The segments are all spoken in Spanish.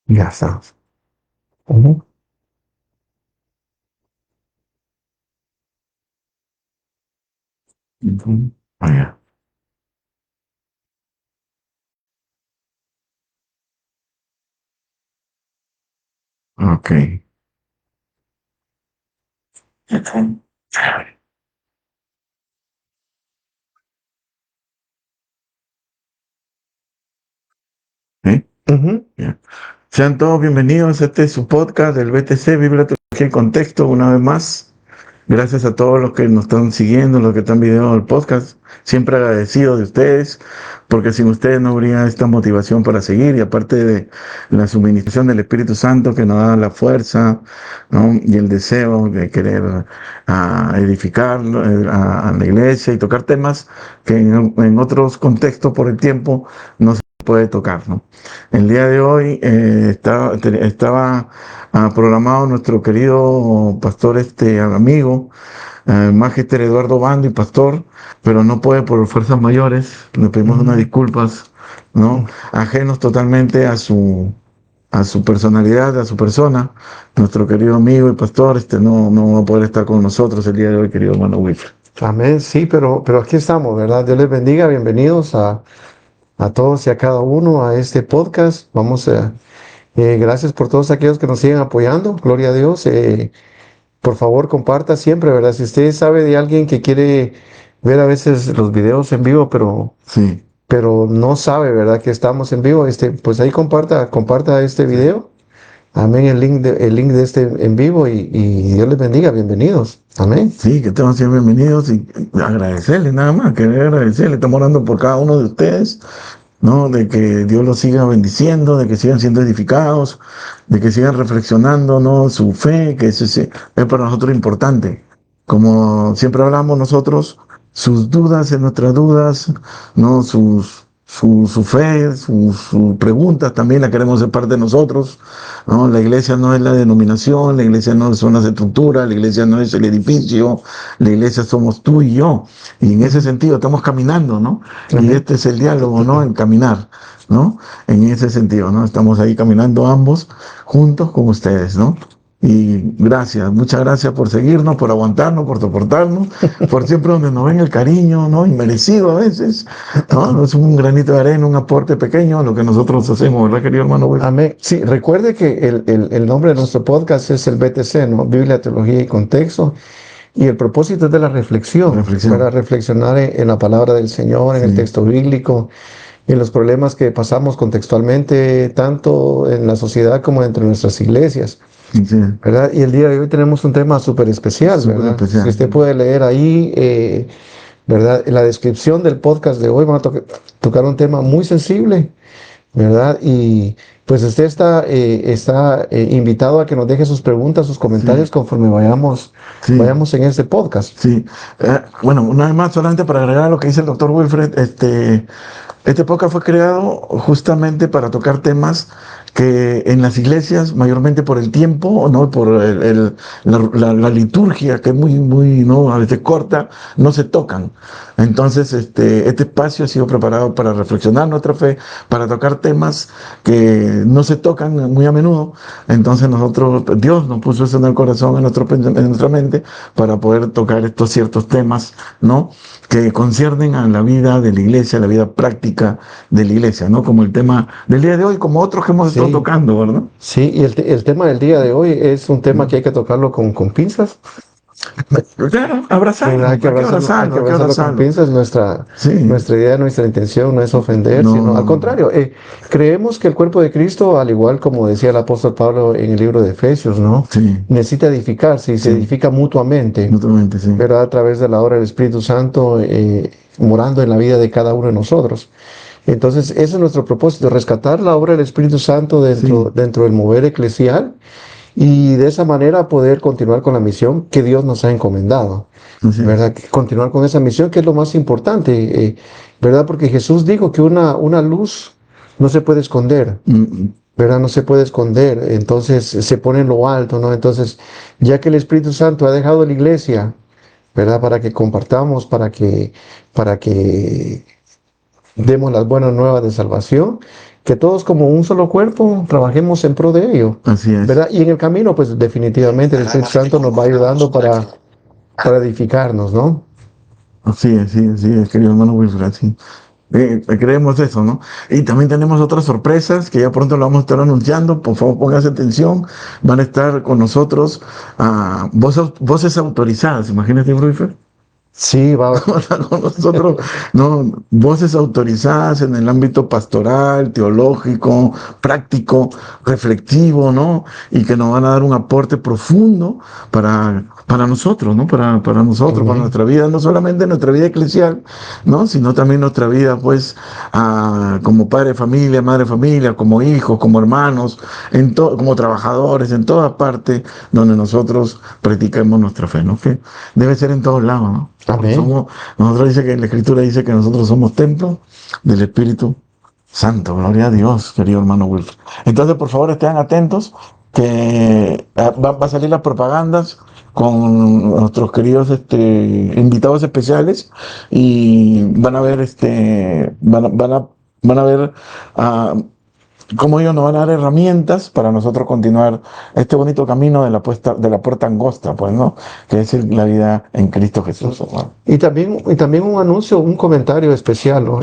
Ya está. Ujú. Ujú. Ah, ya. Ok. ¿Sí? Ujú. Ya. Sean todos bienvenidos. Este es su podcast del BTC, Biblia, Teología y Contexto, una vez más. Gracias a todos los que nos están siguiendo, los que están viendo el podcast. Siempre agradecido de ustedes, porque sin ustedes no habría esta motivación para seguir. Y aparte de la suministración del Espíritu Santo que nos da la fuerza, ¿no? Y el deseo de querer edificar a la iglesia y tocar temas que en otros contextos por el tiempo no se puede tocar, ¿no? El día de hoy estaba programado nuestro querido pastor, amigo, Magister Eduardo Bando y pastor, pero no puede por fuerzas mayores. Le pedimos unas Ujú. disculpas, ¿no? Ujú. Ajenos totalmente a su personalidad, a su persona. Nuestro querido amigo y pastor, no va a poder estar con nosotros el día de hoy, querido hermano Wilfred. Amén, sí, pero aquí estamos, ¿verdad? Dios les bendiga, bienvenidos a todos y a cada uno a este podcast. Gracias por todos aquellos que nos siguen apoyando, gloria a Dios. Por favor, comparta siempre, ¿verdad? Si usted sabe de alguien que quiere ver a veces los videos en vivo, Sí, pero no sabe, ¿verdad? Que estamos en vivo, pues ahí comparta este sí. video. Amén, el link de este en vivo y Dios les bendiga, bienvenidos. Amén. Sí, que todos sean bienvenidos y agradecerle nada más, que agradecerle. Estamos orando por cada uno de ustedes, ¿no? De que Dios los siga bendiciendo, de que sigan siendo edificados, de que sigan reflexionando, ¿no? Su fe, que es para nosotros importante. Como siempre hablamos nosotros, sus dudas en nuestras dudas, ¿no? Su fe, sus preguntas también la queremos ser parte de nosotros, ¿no? La iglesia no es la denominación, la iglesia no son las estructuras, la iglesia no es el edificio, la iglesia somos tú y yo. Y en ese Ujú. sentido estamos caminando, ¿no? Y Amén. este es el diálogo, ¿no? En caminar, ¿no? En ese sentido, ¿no? Estamos ahí caminando ambos juntos con ustedes, ¿no? Y gracias, muchas gracias por seguirnos, por aguantarnos, por soportarnos, por siempre donde nos ven el cariño, ¿no? Inmerecido a veces, ¿no? Es un granito de arena, un aporte pequeño a lo que nosotros hacemos, ¿verdad, querido hermano Will? Amén. Sí, recuerde que el nombre de nuestro podcast es el BTC, ¿no? Biblia, Teología y Contexto. Y el propósito es de la reflexión, ¿verdad? Reflexión. Reflexionar en la palabra del Señor, en el Sí, texto bíblico, en los problemas que pasamos contextualmente, tanto en la sociedad como entre nuestras iglesias, sí, sí, ¿verdad? Y el día de hoy tenemos un tema súper especial, súper ¿verdad? Si especial. usted puede leer ahí, ¿verdad? En la descripción del podcast de hoy vamos a tocar un tema muy sensible, ¿verdad? Y pues usted está invitado a que nos deje sus preguntas, sus Sí, comentarios conforme sí. vayamos en este podcast. Sí, bueno, una vez más, solamente para agregar a lo que dice el doctor Wilfred, este podcast fue creado justamente para tocar temas que en las iglesias, mayormente por el tiempo, ¿no? Por la liturgia, que es muy, ¿no? A veces corta, no se tocan. Entonces, este espacio ha sido preparado para reflexionar nuestra fe, para tocar temas que no se tocan muy a menudo. Entonces nosotros, Dios nos puso eso en el corazón, en nuestra mente, para poder tocar estos ciertos temas, ¿no? Que conciernen a la vida de la iglesia, a la vida práctica de la iglesia, ¿no? Como el tema del día de hoy, como otros que hemos estado Sí, tocando, ¿verdad? sí, y el tema del día de hoy es un tema ¿No? que hay que tocarlo con pinzas, Claro, ¿verdad? abrazarlo, hay que Hay que abrazarlo con abrazarlo. pinzas. Sí, Nuestra idea, nuestra intención no es ofender, no, sino al no, no, contrario, creemos que el cuerpo de Cristo, al igual como decía el apóstol Pablo en el libro de Efesios, ¿no? sí, Necesita edificarse y se sí, edifica mutuamente, mutuamente, sí, ¿verdad? A través de la obra del Espíritu Santo, morando en la vida de cada uno de nosotros. Entonces, ese es nuestro propósito, rescatar la obra del Espíritu Santo sí, dentro del mover eclesial y de esa manera poder continuar con la misión que Dios nos ha encomendado, así es. ¿verdad? Continuar con esa misión que es lo más importante, ¿verdad? Porque Jesús dijo que una luz no se puede esconder, Mm, mm, ¿verdad? No se puede esconder, entonces se pone en lo alto, ¿no? Entonces, ya que el Espíritu Santo ha dejado la iglesia, ¿verdad? Para que compartamos, para que demos las buenas nuevas de salvación, que todos como un solo cuerpo trabajemos en pro de ello, Así es. ¿verdad? Y en el camino, pues definitivamente el Espíritu Santo nos va ayudando para edificarnos, ¿no? Así es, querido hermano Wilfred, sí. Creemos eso, ¿no? Y también tenemos otras sorpresas que ya pronto lo vamos a estar anunciando. Por favor, pónganse atención. Van a estar con nosotros voces autorizadas. Imagínate, Wilfred. Sí, va. Con nosotros, no, voces autorizadas en el ámbito pastoral, teológico, práctico, reflexivo, ¿no? Y que nos van a dar un aporte profundo para nosotros, ¿no? Para nosotros, para nuestra vida, no solamente nuestra vida eclesial, ¿no? Sino también nuestra vida, pues, como padre de familia, madre de familia, como hijos, como hermanos, como trabajadores, en toda parte donde nosotros practicamos nuestra fe, ¿no? Que debe ser en todos lados, ¿no? Amén. Nosotros dice que la Escritura dice que nosotros somos templo del Espíritu Santo. Gloria a Dios, querido hermano Wilfred. Entonces, por favor, estén atentos que va a salir las propagandas con nuestros queridos invitados especiales y van a ver van a ver cómo ellos nos van a dar herramientas para nosotros continuar este bonito camino de la puerta angosta, pues, ¿no? Que es la vida en Cristo Jesús, hermano. Y también un anuncio, un comentario especial, ¿no?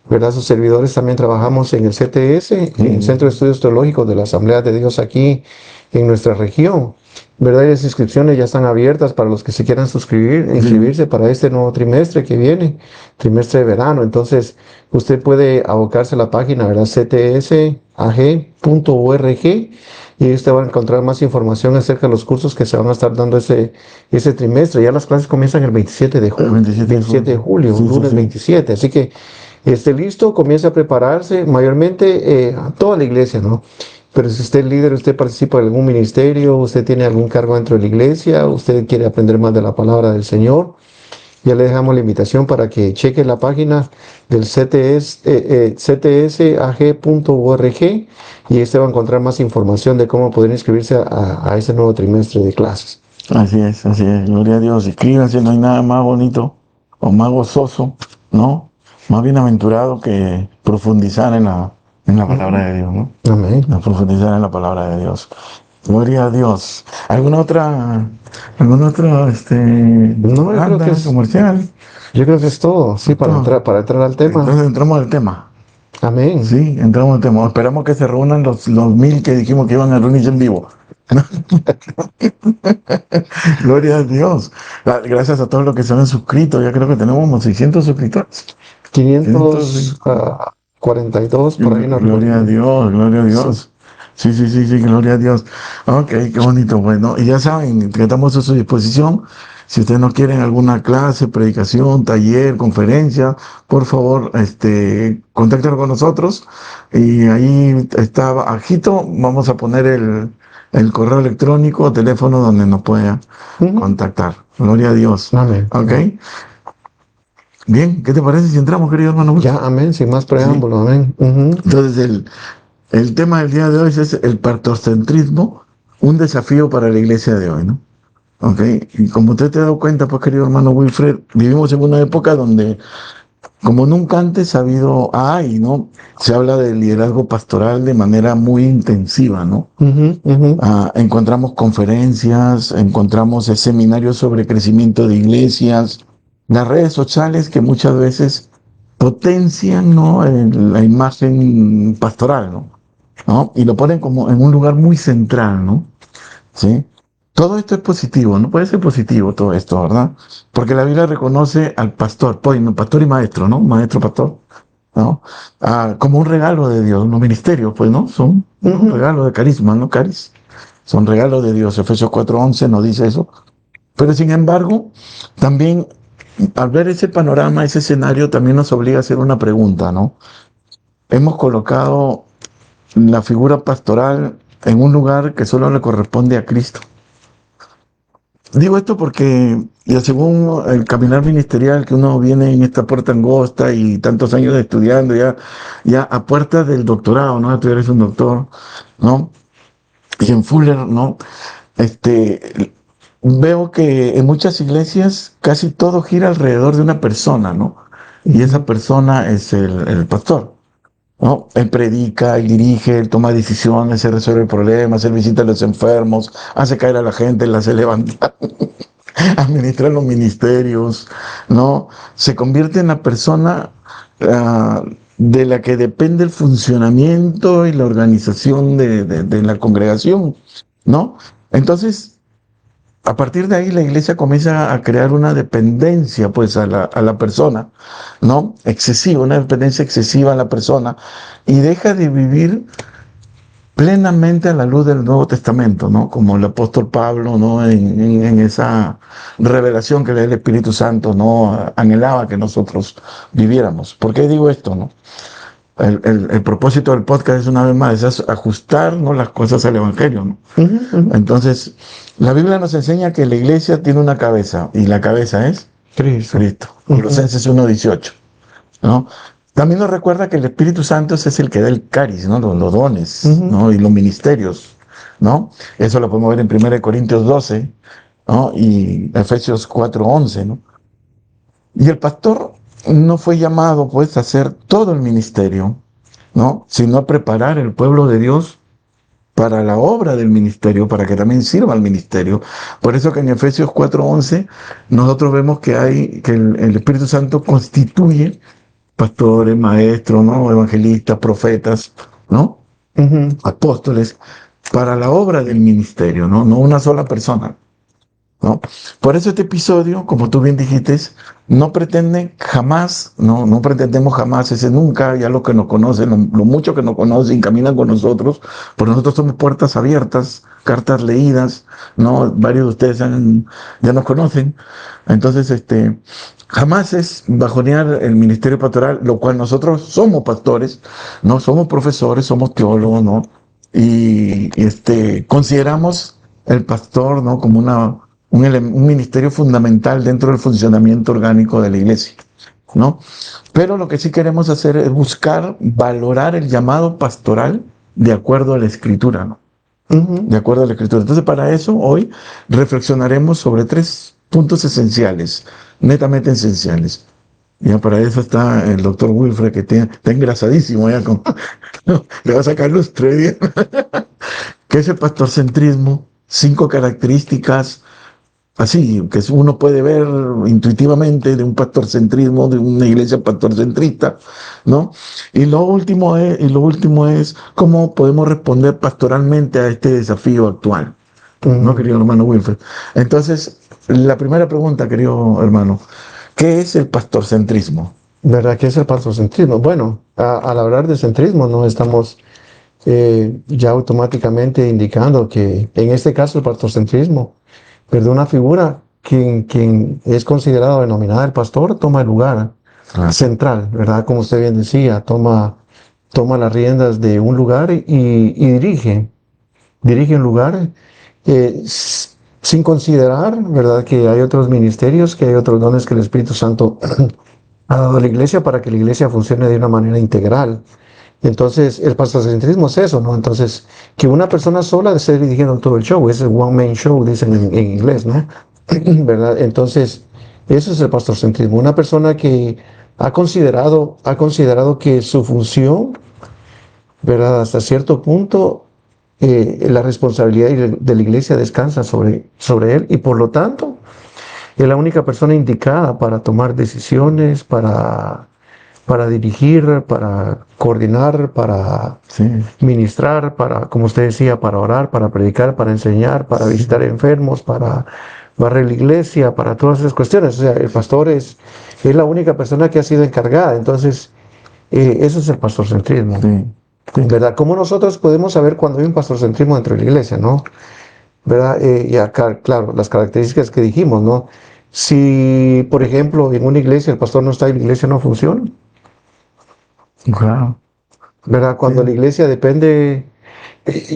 ¿Verdad? Sus servidores también trabajamos en el CTS, en el Centro de Estudios Teológicos de la Asamblea de Dios aquí en nuestra región. ¿Verdad? Y las inscripciones ya están abiertas para los que se quieran inscribirse para este nuevo trimestre que viene, trimestre de verano. Entonces, usted puede abocarse a la página, ¿verdad? ctsag.org, y usted va a encontrar más información acerca de los cursos que se van a estar dando ese trimestre. Ya las clases comienzan el 27 de julio, 27 de julio, Sí, lunes sí. 27. Así que esté listo, comience a prepararse, mayormente a toda la iglesia, ¿no? Pero si usted es líder, usted participa en algún ministerio, usted tiene algún cargo dentro de la iglesia, usted quiere aprender más de la palabra del Señor, ya le dejamos la invitación para que cheque la página del ctsag.org, y usted va a encontrar más información de cómo poder inscribirse a ese nuevo trimestre de clases. Así es, gloria a Dios. Inscríbanse, no hay nada más bonito o más gozoso, ¿no? Más bienaventurado que profundizar en la palabra de Dios, ¿no? Amén. Profundizar en la palabra de Dios. Gloria a Dios. ¿Alguna otra No, yo creo que comercial? yo creo que es todo, sí, para entrar al tema. Entonces entramos al tema. Amén. Sí, entramos al tema. Esperamos que se reúnan los 1000 que dijimos que iban a reunirse en vivo. Gloria a Dios. Gracias a todos los que se han suscrito. Ya creo que tenemos como 600 suscriptores. 542 por ahí. Gloria a Dios, gloria a Dios. Sí, gloria a Dios. Ok, qué bonito. Bueno, y ya saben que estamos a su disposición. Si ustedes no quieren alguna clase, predicación, taller, conferencia, por favor, contáctenos con nosotros. Y ahí está bajito. Vamos a poner el correo electrónico o teléfono donde nos pueda contactar. Gloria a Dios. Amén. Ok. Bien, ¿qué te parece si entramos, querido hermano? Ya, amén, sin más preámbulo, amén. Entonces, el tema del día de hoy es el pastorcentrismo, un desafío para la iglesia de hoy, ¿no? Ok, y como usted te ha dado cuenta, pues, querido hermano Wilfred, vivimos en una época donde, como nunca antes ¿no? Se habla del liderazgo pastoral de manera muy intensiva, ¿no? Encontramos conferencias, encontramos seminarios sobre crecimiento de iglesias, las redes sociales que muchas veces potencian, ¿no? La imagen pastoral, ¿no? Y lo ponen como en un lugar muy central, ¿no? ¿Sí? Todo esto es positivo, no puede ser positivo todo esto, ¿verdad? Porque la Biblia reconoce al pastor, pastor y maestro, ¿no? Maestro, pastor, ¿no? Como un regalo de Dios, los ministerios, pues, ¿no? Son un regalo de carisma, ¿no? Caris. Son regalos de Dios. Efesios 4:11 nos dice eso. Pero sin embargo, también al ver ese panorama, ese escenario, también nos obliga a hacer una pregunta, ¿no? Hemos colocado la figura pastoral en un lugar que solo le corresponde a Cristo. Digo esto porque, ya según el caminar ministerial que uno viene en esta puerta angosta y tantos años estudiando, ya a puertas del doctorado, ¿no? Tú eres un doctor, ¿no? Y en Fuller, ¿no? Veo que en muchas iglesias casi todo gira alrededor de una persona, ¿no? Y esa persona es el pastor, ¿no? Él predica, él dirige, él toma decisiones, él resuelve problemas, él visita a los enfermos, hace caer a la gente, la hace levantar, administra los ministerios, ¿no? Se convierte en la persona de la que depende el funcionamiento y la organización de la congregación, ¿no? Entonces, a partir de ahí la iglesia comienza a crear una dependencia pues a la persona, ¿no? Excesiva, una dependencia excesiva a la persona y deja de vivir plenamente a la luz del Nuevo Testamento, ¿no? Como el apóstol Pablo, ¿no? En esa revelación que el Espíritu Santo, ¿no? Anhelaba que nosotros viviéramos. ¿Por qué digo esto, no? El propósito del podcast es una vez más, es ajustar, ¿no? Las cosas al Evangelio, ¿no? Entonces, la Biblia nos enseña que la iglesia tiene una cabeza, y la cabeza es Cristo. Colosenses 1:18, ¿no? También nos recuerda que el Espíritu Santo es el que da el caris, ¿no? Los dones, ¿no? Y los ministerios, ¿no? Eso lo podemos ver en 1 Corintios 12, ¿no? Y Efesios 4:11, ¿no? Y el pastor no fue llamado, pues, a hacer todo el ministerio, ¿no? Sino a preparar el pueblo de Dios para la obra del ministerio, para que también sirva al ministerio. Por eso que en Efesios 4:11 nosotros vemos que el Espíritu Santo constituye pastores, maestros, ¿no? Evangelistas, profetas, ¿no? Apóstoles, para la obra del ministerio, ¿no? No una sola persona, ¿no? Por eso este episodio, como tú bien dijiste, no pretende jamás, no pretendemos jamás ese nunca, ya los que nos conocen, lo mucho que nos conocen, caminan con nosotros, porque nosotros somos puertas abiertas, cartas leídas, ¿no? Varios de ustedes ya nos conocen. Entonces, jamás es bajonear el ministerio pastoral, lo cual nosotros somos pastores, no somos profesores, somos teólogos, ¿no? Y consideramos el pastor, ¿no? Como un ministerio fundamental dentro del funcionamiento orgánico de la iglesia, ¿no? Pero lo que sí queremos hacer es buscar valorar el llamado pastoral de acuerdo a la Escritura, ¿no? De acuerdo a la Escritura. Entonces, para eso, hoy reflexionaremos sobre 3 puntos esenciales, netamente esenciales. Ya para eso está el doctor Wilfred, que está engrasadísimo ya le va a sacar lustre, ¿qué es el pastorcentrismo? 5 características así, que uno puede ver intuitivamente de un pastorcentrismo, de una iglesia pastorcentrista, ¿no? Y lo último es cómo podemos responder pastoralmente a este desafío actual, ¿no, querido hermano Wilfred? Entonces, la primera pregunta, querido hermano, ¿qué es el pastorcentrismo? ¿Verdad? ¿Qué es el pastorcentrismo? Bueno, al hablar de centrismo, no estamos ya automáticamente indicando que en este caso el pastorcentrismo, pero una figura quien es considerado denominada el pastor toma el lugar central, ¿verdad? Como usted bien decía, toma las riendas de un lugar y dirige un lugar sin considerar, ¿verdad? Que hay otros ministerios, que hay otros dones que el Espíritu Santo ha dado a la iglesia para que la iglesia funcione de una manera integral. Entonces, el pastorcentrismo es eso, ¿no? Entonces, que una persona sola esté dirigiendo todo el show, es el one man show, dicen en inglés, ¿no? ¿Verdad? Entonces, eso es el pastorcentrismo. Una persona que ha considerado que su función, ¿verdad? Hasta cierto punto, la responsabilidad de la iglesia descansa sobre él y por lo tanto, es la única persona indicada para tomar decisiones, para dirigir, para coordinar, para ministrar, para, como usted decía, para orar, para predicar, para enseñar, para visitar enfermos, para barrer la iglesia, para todas esas cuestiones. O sea, el pastor es la única persona que ha sido encargada. Entonces, eso es el pastorcentrismo. ¿Verdad? ¿Cómo nosotros podemos saber cuando hay un pastorcentrismo dentro de la iglesia, no? ¿Verdad? Y acá, claro, las características que dijimos, ¿no? Si, por ejemplo, en una iglesia el pastor no está y la iglesia no funciona, Claro. ¿verdad? Cuando la iglesia depende...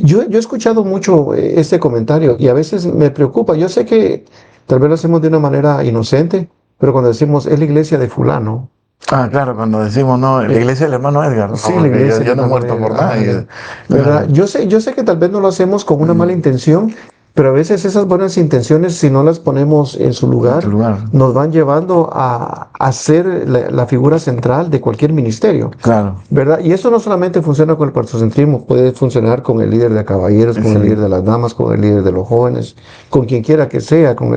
Yo he escuchado mucho este comentario y a veces me preocupa. Yo sé que tal vez lo hacemos de una manera inocente, pero cuando decimos es la iglesia de fulano. Claro, cuando decimos, no, la iglesia del hermano Edgar, ¿no? Sí, la iglesia yo no he muerto por nadie. ¿Verdad? Yo sé que tal vez no lo hacemos con una mala intención, Pero a veces esas buenas intenciones, si no las ponemos en su En lugar, tu lugar. nos van llevando a ser la figura central de cualquier ministerio, Claro. ¿verdad? Y eso no solamente funciona con el pastorcentrismo, puede funcionar con el líder de caballeros, con el Sí. líder de las damas, con el líder de los jóvenes, con quien quiera que sea, con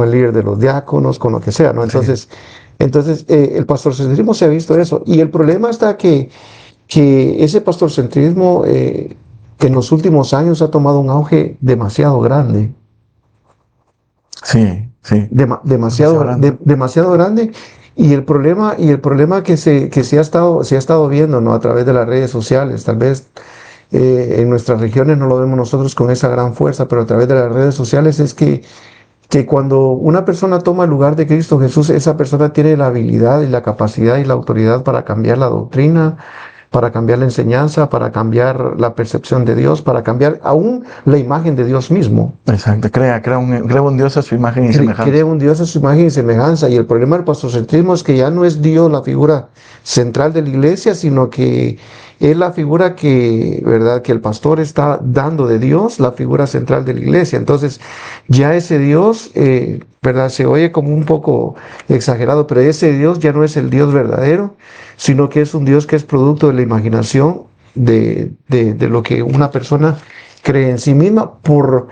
el líder de los diáconos, con lo que sea, ¿no? Entonces, el pastorcentrismo se ha visto eso. Y el problema está que ese pastorcentrismo que en los últimos años ha tomado un auge demasiado grande, Sí, sí. Demasiado grande. demasiado grande. Y el problema que se ha estado viendo, ¿no? A través de las redes sociales, tal vez en nuestras regiones no lo vemos nosotros con esa gran fuerza, pero a través de las redes sociales es que cuando una persona toma el lugar de Cristo Jesús, esa persona tiene la habilidad y la capacidad y la autoridad para cambiar la doctrina, para cambiar la enseñanza, para cambiar la percepción de Dios, para cambiar aún la imagen de Dios mismo. Exacto. Crea un Dios a su imagen y semejanza. Crea un Dios a su imagen y semejanza. Y el problema del pastorcentrismo es que ya no es Dios la figura central de la iglesia, sino que es la figura ¿verdad? Que el pastor está dando de Dios, la figura central de la iglesia. Entonces, ya ese Dios, ¿verdad? Se oye como un poco exagerado, pero ese Dios ya no es el Dios verdadero, sino que es un Dios que es producto de la imaginación de lo que una persona cree en sí misma por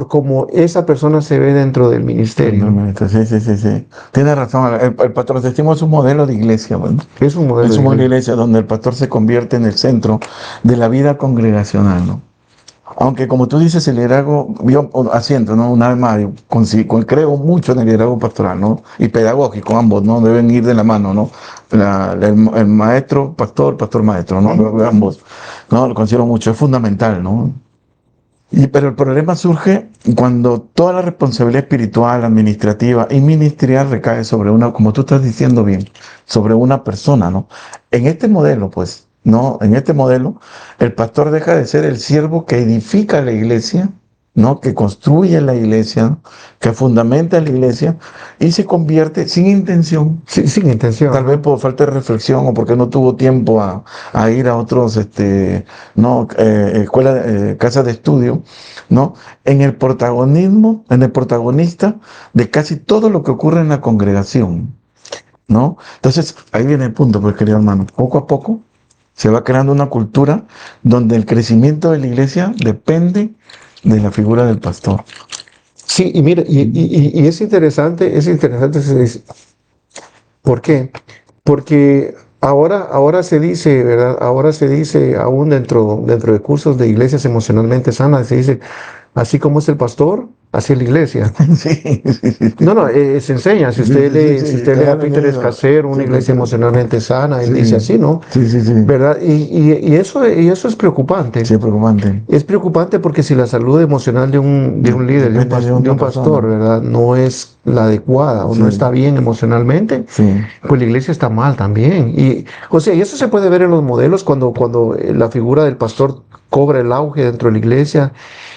cómo esa persona se ve dentro del ministerio. Sí. Tienes razón. El pastorcentrismo es un modelo de iglesia, bueno. Es un modelo Es un de modelo de iglesia. iglesia donde el pastor se convierte en el centro de la vida congregacional, ¿no? Aunque como tú dices, el liderazgo, yo asiento, ¿no? Una vez más, creo mucho en el liderazgo pastoral, ¿no? Y pedagógico, ambos, ¿no? Deben ir de la mano, ¿no? El maestro, pastor, maestro, ¿no? Ambos, ¿no? Lo considero mucho, es fundamental, ¿no? Pero el problema surge cuando toda la responsabilidad espiritual, administrativa y ministerial recae sobre una, como tú estás diciendo bien, sobre una persona, ¿no? En este modelo, pues, ¿no? En este modelo, el pastor deja de ser el siervo que edifica la iglesia, ¿no? Que construye la iglesia, ¿no? Que fundamenta la iglesia y se convierte sin intención, Sin intención. tal vez por falta de reflexión o porque no tuvo tiempo a ir a otros, no, casas de estudio, ¿no? En el protagonista de casi todo lo que ocurre en la congregación, ¿no? Entonces, ahí viene el punto, pues, querido hermano. Poco a poco se va creando una cultura donde el crecimiento de la iglesia depende de la figura del pastor. Sí, y mira, y es interesante, ¿por qué? Porque ahora se dice, ¿verdad? Ahora se dice, aún dentro de cursos de iglesias emocionalmente sanas, se dice, así como es el pastor, así es la iglesia. Sí. No, se enseña. Si usted lee a Claro, Peter Escacero, Una iglesia emocionalmente sana, él dice así, ¿no? Sí. ¿Verdad? Y eso es preocupante. Sí, es preocupante. Es preocupante porque si la salud emocional de un líder, Depende de de un una pastor, persona. ¿verdad? No es la adecuada o no Sí. está bien emocionalmente, Sí. pues la iglesia está mal también. Y eso se puede ver en los modelos cuando la figura del pastor cobra el auge dentro de la iglesia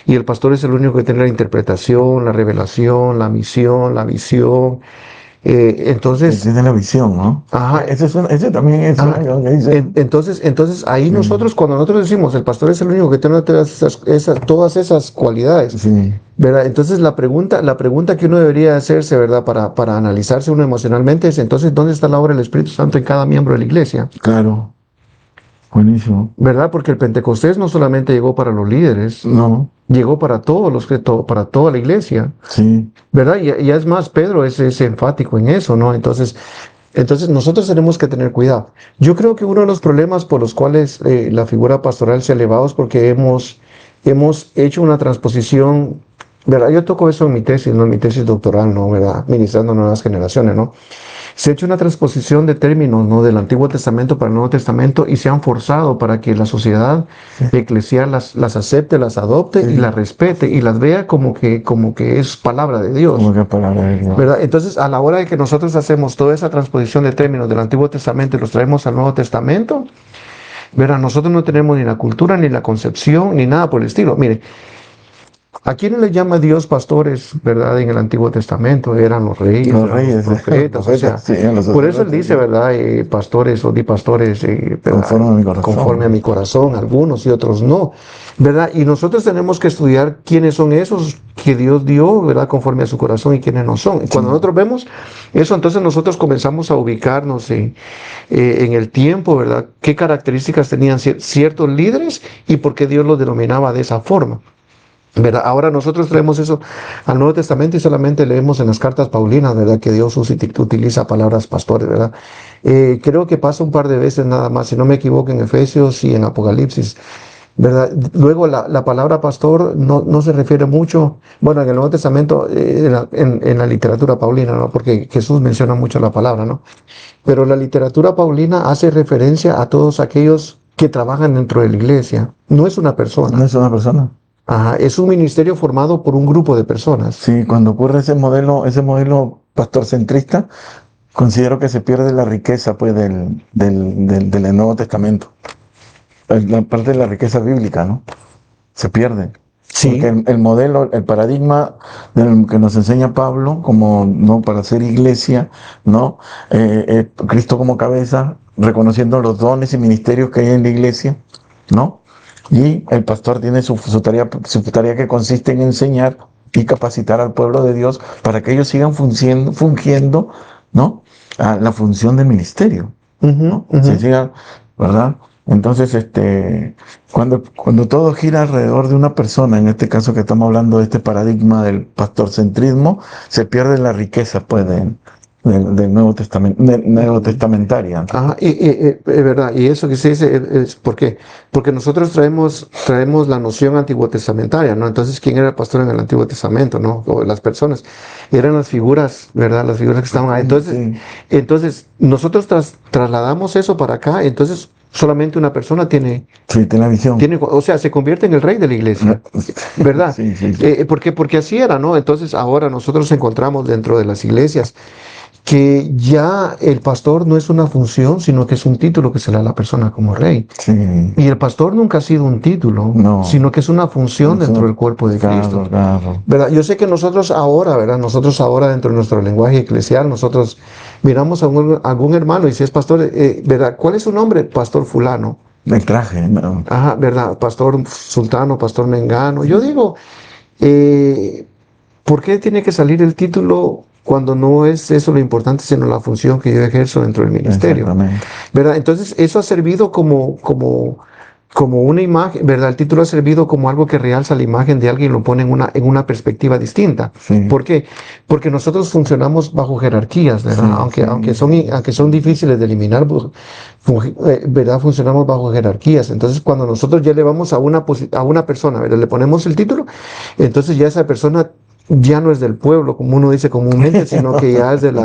y el pastor es el único que tiene la interpretación, la revelación, la misión, la visión. Entonces, Tiene la visión, ¿no? ajá, Ese también es algo que dice. entonces ahí Sí. cuando nosotros decimos, el pastor es el único que tiene todas esas cualidades, Sí, ¿verdad? Entonces la pregunta que uno debería hacerse, ¿verdad? Para analizarse uno emocionalmente es, entonces, ¿dónde está la obra del Espíritu Santo en cada miembro de la iglesia? claro. Buenísimo. ¿Verdad? Porque el Pentecostés no solamente llegó para los líderes, No, llegó para todos para toda la iglesia, sí. ¿verdad? Y es más, Pedro es enfático en eso, ¿no? Entonces nosotros tenemos que tener cuidado. Yo creo que uno de los problemas por los cuales la figura pastoral se ha elevado es porque hemos hecho una transposición, ¿verdad? Yo toco eso en mi tesis, ¿no? En mi tesis doctoral, ¿no? ¿Verdad? Ministrando nuevas generaciones, ¿no? Se ha hecho una transposición de términos, ¿no? Del Antiguo Testamento para el Nuevo Testamento y se han forzado para que la sociedad eclesial las acepte, las adopte Sí. y las respete y las vea como que es palabra de Dios. Como que palabra de Dios. ¿Verdad? Entonces, a la hora de que nosotros hacemos toda esa transposición de términos del Antiguo Testamento y los traemos al Nuevo Testamento, ¿verdad? Nosotros no tenemos ni la cultura, ni la concepción, ni nada por el estilo. Mire, ¿A quiénes le llama Dios pastores, verdad? En el Antiguo Testamento eran los reyes, Los eran reyes, los profetas, o sea, sí, los por eso él sacerdotes, dice, ¿verdad? Pastores o di pastores, ¿verdad? conforme a mi corazón. Conforme a mi corazón, algunos y otros no, ¿verdad? Y nosotros tenemos que estudiar quiénes son esos que Dios dio, ¿verdad? Conforme a su corazón y quiénes no son. Y cuando nosotros vemos eso, entonces nosotros comenzamos a ubicarnos en el tiempo, ¿verdad? ¿Qué características tenían ciertos líderes y por qué Dios los denominaba de esa forma? ¿Verdad? Ahora nosotros traemos eso al Nuevo Testamento y solamente leemos en las cartas paulinas, ¿verdad? Que Dios utiliza palabras pastores, ¿verdad? Creo que pasa un par de veces nada más, si no me equivoco, en Efesios y en Apocalipsis, ¿verdad? Luego la palabra pastor no se refiere mucho, bueno, en el Nuevo Testamento, en la literatura paulina, ¿no? Porque Jesús menciona mucho la palabra, ¿no? Pero la literatura paulina hace referencia a todos aquellos que trabajan dentro de la iglesia. No es una persona. No es una persona. Ajá, es un ministerio formado por un grupo de personas. Sí, cuando ocurre ese modelo pastorcentrista, considero que se pierde la riqueza pues del Nuevo Testamento. La parte de la riqueza bíblica, ¿no? Se pierde. Porque Sí, el modelo, el paradigma del que nos enseña Pablo, como no para ser iglesia, ¿no? Cristo como cabeza, reconociendo los dones y ministerios que hay en la iglesia, ¿no? Y el pastor tiene su tarea que consiste en enseñar y capacitar al pueblo de Dios para que ellos sigan fungiendo, ¿no? La función del ministerio, ujú, ¿no? ujú. Se sigan, ¿verdad? Entonces, cuando todo gira alrededor de una persona, en este caso que estamos hablando de este paradigma del pastorcentrismo, se pierde la riqueza, pues, del Nuevo Testamento, Nuevo Testamentaria. Ajá, es verdad, y eso que se dice es porque, porque nosotros traemos la noción antiguo testamentaria, ¿no? Entonces, ¿quién era el pastor en el Antiguo Testamento, ¿no? O las personas, eran las figuras, ¿verdad? Las figuras que estaban ahí. Sí, Entonces nosotros trasladamos eso para acá, entonces solamente una persona sí, tiene la visión. o sea, se convierte en el rey de la iglesia, ¿verdad? Sí, sí, sí. Porque así era, ¿no? Entonces ahora nosotros encontramos dentro de las iglesias que ya el pastor no es una función, sino que es un título que se le da a la persona como rey. Sí, Y el pastor nunca ha sido un título, no, sino que es una función dentro del cuerpo de Cristo. claro, claro. ¿Verdad? Yo sé que nosotros ahora, ¿verdad? Nosotros ahora dentro de nuestro lenguaje eclesial, nosotros miramos a algún hermano y si es pastor, ¿verdad? ¿Cuál es su nombre? Pastor fulano. El traje, no. Ajá, ¿verdad? Pastor sultano, pastor mengano. Yo digo, eh, ¿por qué tiene que salir el título cuando no es eso lo importante, sino la función que yo ejerzo dentro del ministerio? Exactamente. ¿Verdad? Entonces, eso ha servido como una imagen, ¿verdad? El título ha servido como algo que realza la imagen de alguien y lo pone en una perspectiva distinta. Sí, ¿Por qué? Porque nosotros funcionamos bajo jerarquías, ¿verdad? sí, Aunque, sí. aunque son difíciles de eliminar, ¿verdad? Funcionamos bajo jerarquías. Entonces, cuando nosotros ya le vamos a una persona, ¿verdad? Le ponemos el título, entonces ya esa persona ya no es del pueblo, como uno dice comúnmente, sino que ya es del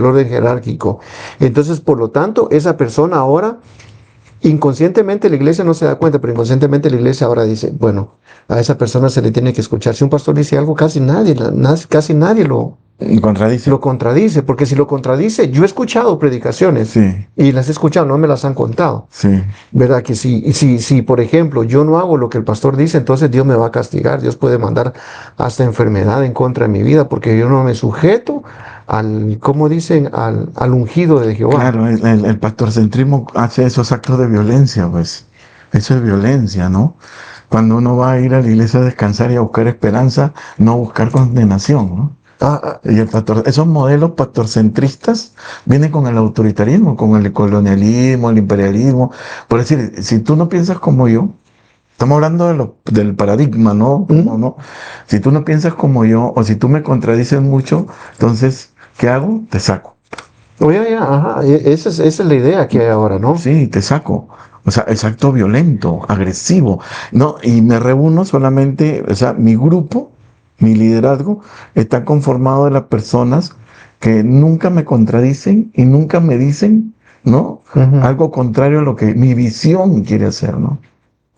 orden jerárquico. Entonces, por lo tanto, esa persona ahora, inconscientemente la iglesia no se da cuenta, pero inconscientemente la iglesia ahora dice, bueno, a esa persona se le tiene que escuchar. Si un pastor dice algo, casi nadie Contradice. lo contradice, porque si lo contradice, yo he escuchado predicaciones Sí, y las he escuchado, no me las han contado. sí, ¿Verdad? Que si, por ejemplo, yo no hago lo que el pastor dice, entonces Dios me va a castigar, Dios puede mandar hasta enfermedad en contra de mi vida, porque yo no me sujeto ¿cómo dicen? Al ungido de Jehová. claro, el pastorcentrismo hace esos actos de violencia, pues. Eso es violencia, ¿no? Cuando uno va a ir a la iglesia a descansar y a buscar esperanza, no buscar condenación, ¿no? Ah, ah, Y esos modelos pastorcentristas vienen con el autoritarismo, con el colonialismo, el imperialismo. Por decir, si tú no piensas como yo, estamos hablando del paradigma, ¿no? ¿mm? ¿No? Si tú no piensas como yo, o si tú me contradices mucho, entonces, ¿qué hago? Te saco. Oye, ya, ajá, esa es la idea que hay ahora, ¿no? Sí, te saco. O sea, es acto violento, agresivo, ¿no? Y me reúno solamente, o sea, mi grupo, mi liderazgo, está conformado de las personas que nunca me contradicen y nunca me dicen, ¿no? Ujú. Algo contrario a lo que mi visión quiere hacer, ¿no?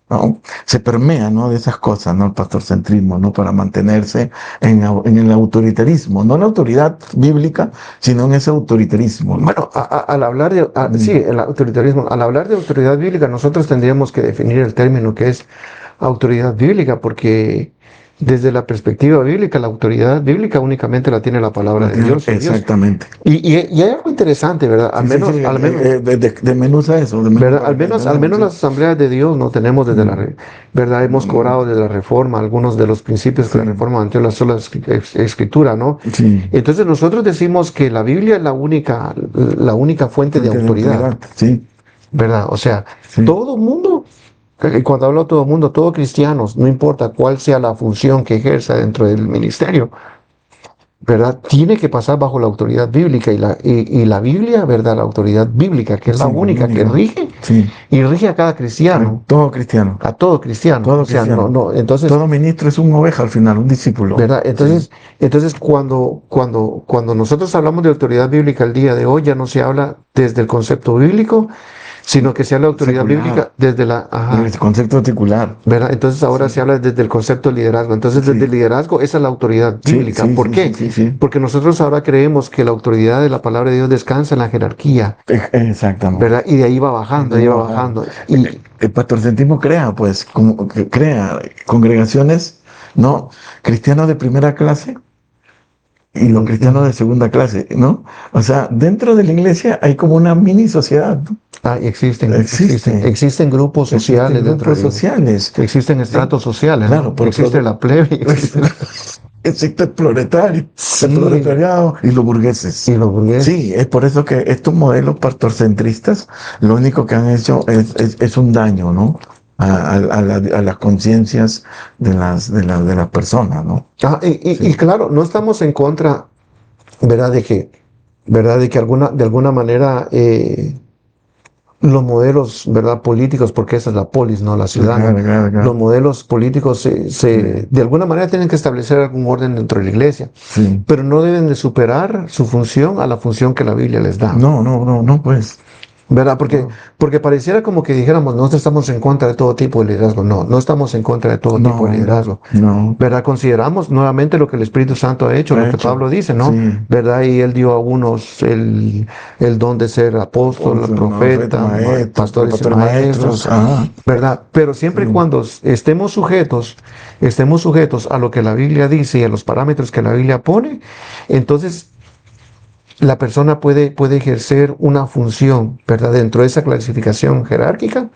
¿No? Se permea, ¿no? De esas cosas, ¿no? El pastorcentrismo, ¿no? Para mantenerse en el autoritarismo, no en la autoridad bíblica, sino en ese autoritarismo, ¿no? Bueno, al hablar sí, Mm, el autoritarismo, al hablar de autoridad bíblica, nosotros tendríamos que definir el término que es autoridad bíblica, porque desde la perspectiva bíblica, la autoridad bíblica únicamente la tiene la palabra de Dios. Exactamente. Y hay algo interesante, ¿verdad? Al menos, desmenuza eso. ¿verdad? Al menos las asambleas de Dios no tenemos desde ¿verdad? Hemos cobrado desde la Reforma algunos de los principios que la Reforma mantiene la sola escritura, ¿no? Sí. Entonces nosotros decimos que la Biblia es la única fuente de autoridad. Sí. ¿Verdad? O sea, todo mundo, cuando hablo de todo mundo, todos cristianos, no importa cuál sea la función que ejerza dentro del ministerio, ¿verdad? Tiene que pasar bajo la autoridad bíblica y la Biblia, ¿verdad? La autoridad bíblica, que es la única que rige y rige a cada cristiano. Todo cristiano. A todo cristiano. Todo cristiano. Entonces, todo ministro es una oveja al final, un discípulo. ¿verdad? Entonces cuando nosotros hablamos de autoridad bíblica el día de hoy, ya no se habla desde el concepto bíblico, sino que se habla de autoridad bíblica desde el concepto articular. ¿Verdad? Entonces ahora se habla desde el concepto de liderazgo. Entonces desde el liderazgo esa es la autoridad bíblica. ¿Por qué? Porque nosotros ahora creemos que la autoridad de la palabra de Dios descansa en la jerarquía. Exactamente. ¿Verdad? Y de ahí va bajando, Y el pastorcentismo crea congregaciones, ¿no? Cristianos de primera clase y los cristianos de segunda clase, ¿no? O sea, dentro de la iglesia hay como una mini sociedad, ¿no? Existen grupos sociales. Existen estratos sociales. Claro, ¿no? Existe la plebe. Existe el proletario, el proletariado y los burgueses. Sí, es por eso que estos modelos pastorcentristas lo único que han hecho es un daño, ¿no? A las conciencias de las personas, ¿no? Y claro, no estamos en contra, ¿verdad? De que de alguna manera los modelos, ¿verdad? Políticos, porque esa es la polis, ¿no? La ciudad. Claro. Los modelos políticos de alguna manera tienen que establecer algún orden dentro de la iglesia, pero no deben de superar su función a la función que la Biblia les da. No, pues. ¿Verdad? Porque pareciera como que dijéramos, no estamos en contra de todo tipo de liderazgo. No estamos en contra de todo tipo de liderazgo. ¿Verdad? Consideramos nuevamente lo que el Espíritu Santo ha hecho, lo que Pablo dice, ¿no? ¿Verdad? Y él dio a unos el don de ser apóstol, profeta, pastores y maestros. ¿Verdad? Pero siempre y cuando estemos sujetos a lo que la Biblia dice y a los parámetros que la Biblia pone, entonces la persona puede ejercer una función, ¿verdad? Dentro de esa clasificación jerárquica,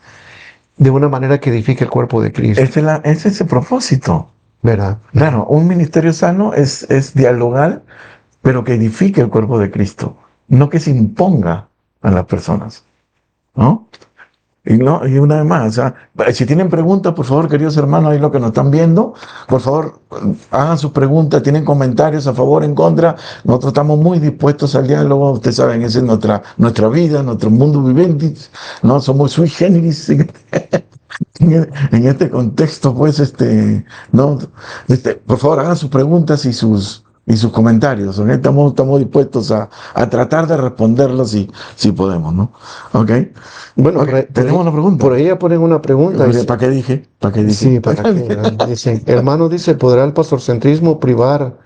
de una manera que edifique el cuerpo de Cristo. Es ese propósito. ¿Verdad? Claro, un ministerio sano es dialogar, pero que edifique el cuerpo de Cristo, no que se imponga a las personas, ¿no? Y una vez más, o sea, si tienen preguntas, por favor, queridos hermanos, ahí lo que nos están viendo, por favor, hagan sus preguntas, tienen comentarios a favor, en contra. Nosotros estamos muy dispuestos al diálogo. Ustedes saben, esa es nuestra vida, nuestro mundo viventis, ¿no? Somos sui generis en este contexto, pues, ¿no? Por favor, hagan sus preguntas y sus comentarios, ¿okay? Estamos dispuestos a tratar de responderlos si podemos, ¿no? ¿Ok? Bueno, tenemos una pregunta. Por ahí ya ponen una pregunta. ¿Para qué dije? Sí, ¿para qué? Dice, hermano, ¿podrá el pastorcentrismo privar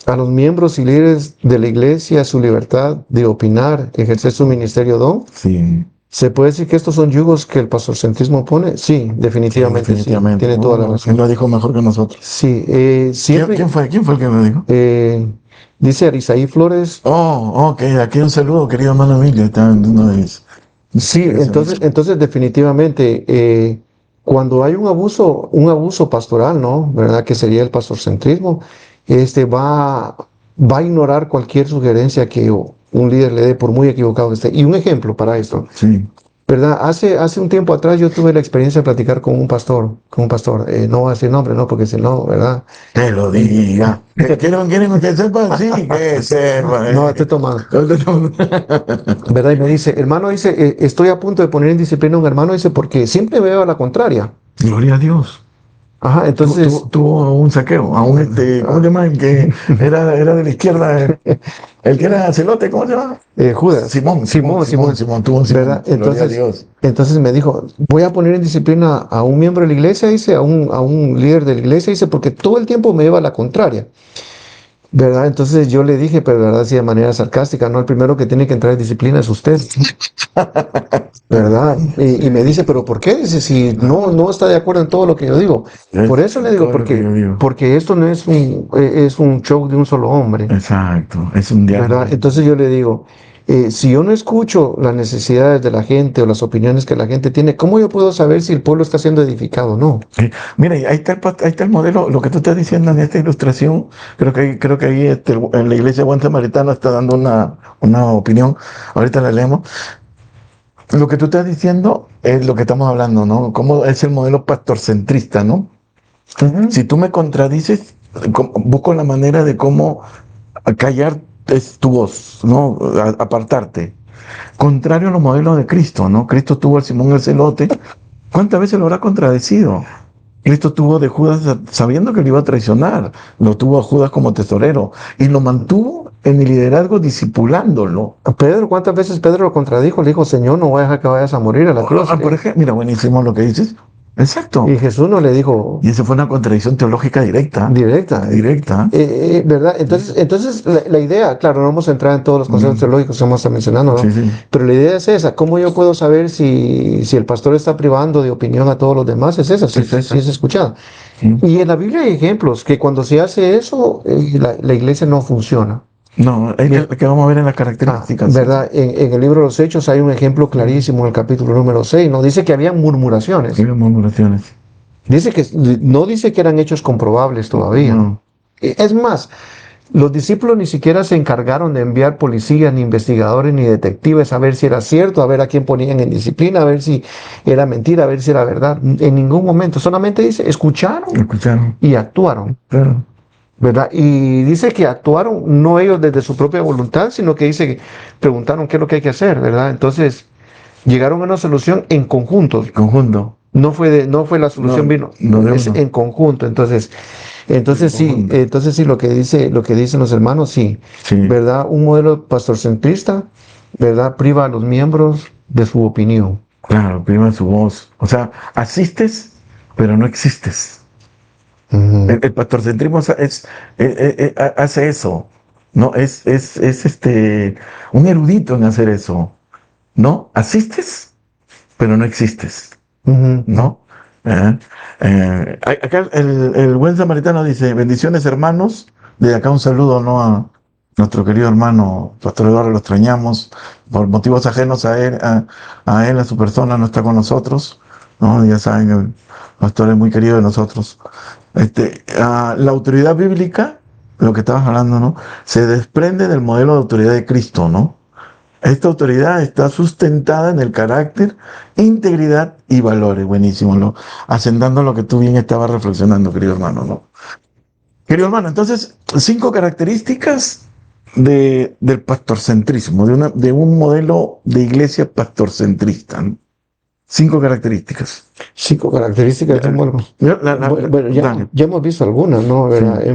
a los miembros y líderes de la iglesia su libertad de opinar, ejercer su ministerio don? Sí. ¿Se puede decir que estos son yugos que el pastorcentrismo pone? Sí, definitivamente. Sí, tiene toda la razón. Él lo dijo mejor que nosotros. Sí, siempre. ¿Quién fue el que lo dijo? Dice Arisaí Flores. Ok, aquí un saludo, querido hermano Emilio. Sí, entonces definitivamente, cuando hay un abuso pastoral, ¿no? ¿Verdad? Que sería el pastorcentrismo, va a ignorar cualquier sugerencia que un líder le dé, por muy equivocado que esté. Y un ejemplo para esto. Sí. ¿Verdad? Hace un tiempo atrás yo tuve la experiencia de platicar con un pastor, no voy a decir nombre, no, porque si no, ¿verdad? Que lo diga. ¿Quieren que sepa? Sí, que sepa. No, estoy tomando. ¿Verdad? Y me dice, hermano, estoy a punto de poner en disciplina a un hermano, porque siempre me veo a la contraria. Gloria a Dios. Ajá, entonces... Tuvo un saqueo, a ¿cómo se llama? El que era de la izquierda, el que era celote, ¿cómo se llama? Judas. Simón, tuvo un ¿verdad? Entonces me dijo, voy a poner en disciplina a un miembro de la iglesia, a un líder de la iglesia, porque todo el tiempo me lleva a la contraria. ¿verdad? Entonces yo le dije, pero verdad, sí, de manera sarcástica, no, el primero que tiene que entrar en disciplina es usted, ¿verdad? Y me dice, pero ¿por qué? Dice, si no está de acuerdo en todo lo que yo digo. Por eso le digo, Todo lo que yo digo. porque esto no es es un show de un solo hombre, Exacto, es un ¿verdad? diálogo. Entonces yo le digo, si yo no escucho las necesidades de la gente o las opiniones que la gente tiene, ¿cómo yo puedo saber si el pueblo está siendo edificado o no? Mira, y ahí está el modelo, lo que tú estás diciendo en esta ilustración, creo que ahí en la iglesia Buen Samaritano está dando una opinión, ahorita la leemos. Lo que tú estás diciendo es lo que estamos hablando, ¿no? Cómo es el modelo pastorcentrista, ¿no? Ujú. Si tú me contradices, busco la manera de cómo callar tu voz, ¿no? Apartarte. Contrario a los modelos de Cristo, ¿no? Cristo tuvo al Simón el Celote. ¿Cuántas veces lo habrá contradecido? Cristo tuvo de Judas sabiendo que lo iba a traicionar. Lo tuvo a Judas como tesorero y lo mantuvo en el liderazgo discipulándolo. Pedro, ¿cuántas veces Pedro lo contradijo? Le dijo, Señor, no voy a dejar que vayas a morir a la cruz. Por ejemplo, mira, buenísimo lo que dices. Exacto. Y Jesús no le dijo Y esa fue una contradicción teológica directa. directa. Directa. ¿Verdad? Entonces la idea, claro, no vamos a entrar en todos los conceptos teológicos que vamos a estar mencionando, ¿no? Sí, sí. Pero la idea es esa, ¿cómo yo puedo saber si el pastor está privando de opinión a todos los demás? Es esa, si es escuchada. Sí. Y en la Biblia hay ejemplos que cuando se hace eso, la iglesia no funciona. No, es que vamos a ver en las características. ¿Verdad? En el libro de los Hechos hay un ejemplo clarísimo en el capítulo número 6, ¿no? Dice que había murmuraciones. Sí, murmuraciones. No dice que eran hechos comprobables todavía. No. Es más, los discípulos ni siquiera se encargaron de enviar policías, ni investigadores, ni detectives a ver si era cierto, a ver a quién ponían en disciplina, a ver si era mentira, a ver si era verdad. En ningún momento. Solamente dice, Escucharon. y actuaron. Claro. ¿Verdad? Y dice que actuaron no ellos desde su propia voluntad, sino que dice que preguntaron qué es lo que hay que hacer, ¿verdad? Entonces, llegaron a una solución en conjunto. Conjunto. No fue la solución vino, es en conjunto. Entonces sí, lo que dicen los hermanos, sí, Sí. ¿verdad? Un modelo pastorcentrista, ¿verdad? Priva a los miembros de su opinión. Claro, prima su voz. O sea, asistes, pero no existes. Ujú. El pastorcentrismo hace eso, ¿no? Es un erudito en hacer eso, ¿no? Asistes, pero no existes, Ujú. ¿no? Acá el buen samaritano dice, bendiciones hermanos, de acá un saludo, ¿no? A nuestro querido hermano Pastor Eduardo, lo extrañamos, por motivos ajenos a él, a su persona, no está con nosotros, ¿no? Ya saben, el pastor es muy querido de nosotros. La autoridad bíblica, lo que estabas hablando, ¿no? Se desprende del modelo de autoridad de Cristo, ¿no? Esta autoridad está sustentada en el carácter, integridad y valores. Buenísimo, ¿no? Hacendando lo que tú bien estabas reflexionando, querido hermano, ¿no? Querido hermano, entonces, 5 características del pastorcentrismo, de un modelo de iglesia pastorcentrista, ¿no? 5 características. 5 características de un modelo. Bueno, ya hemos visto algunas, ¿no? ¿Verdad? Sí.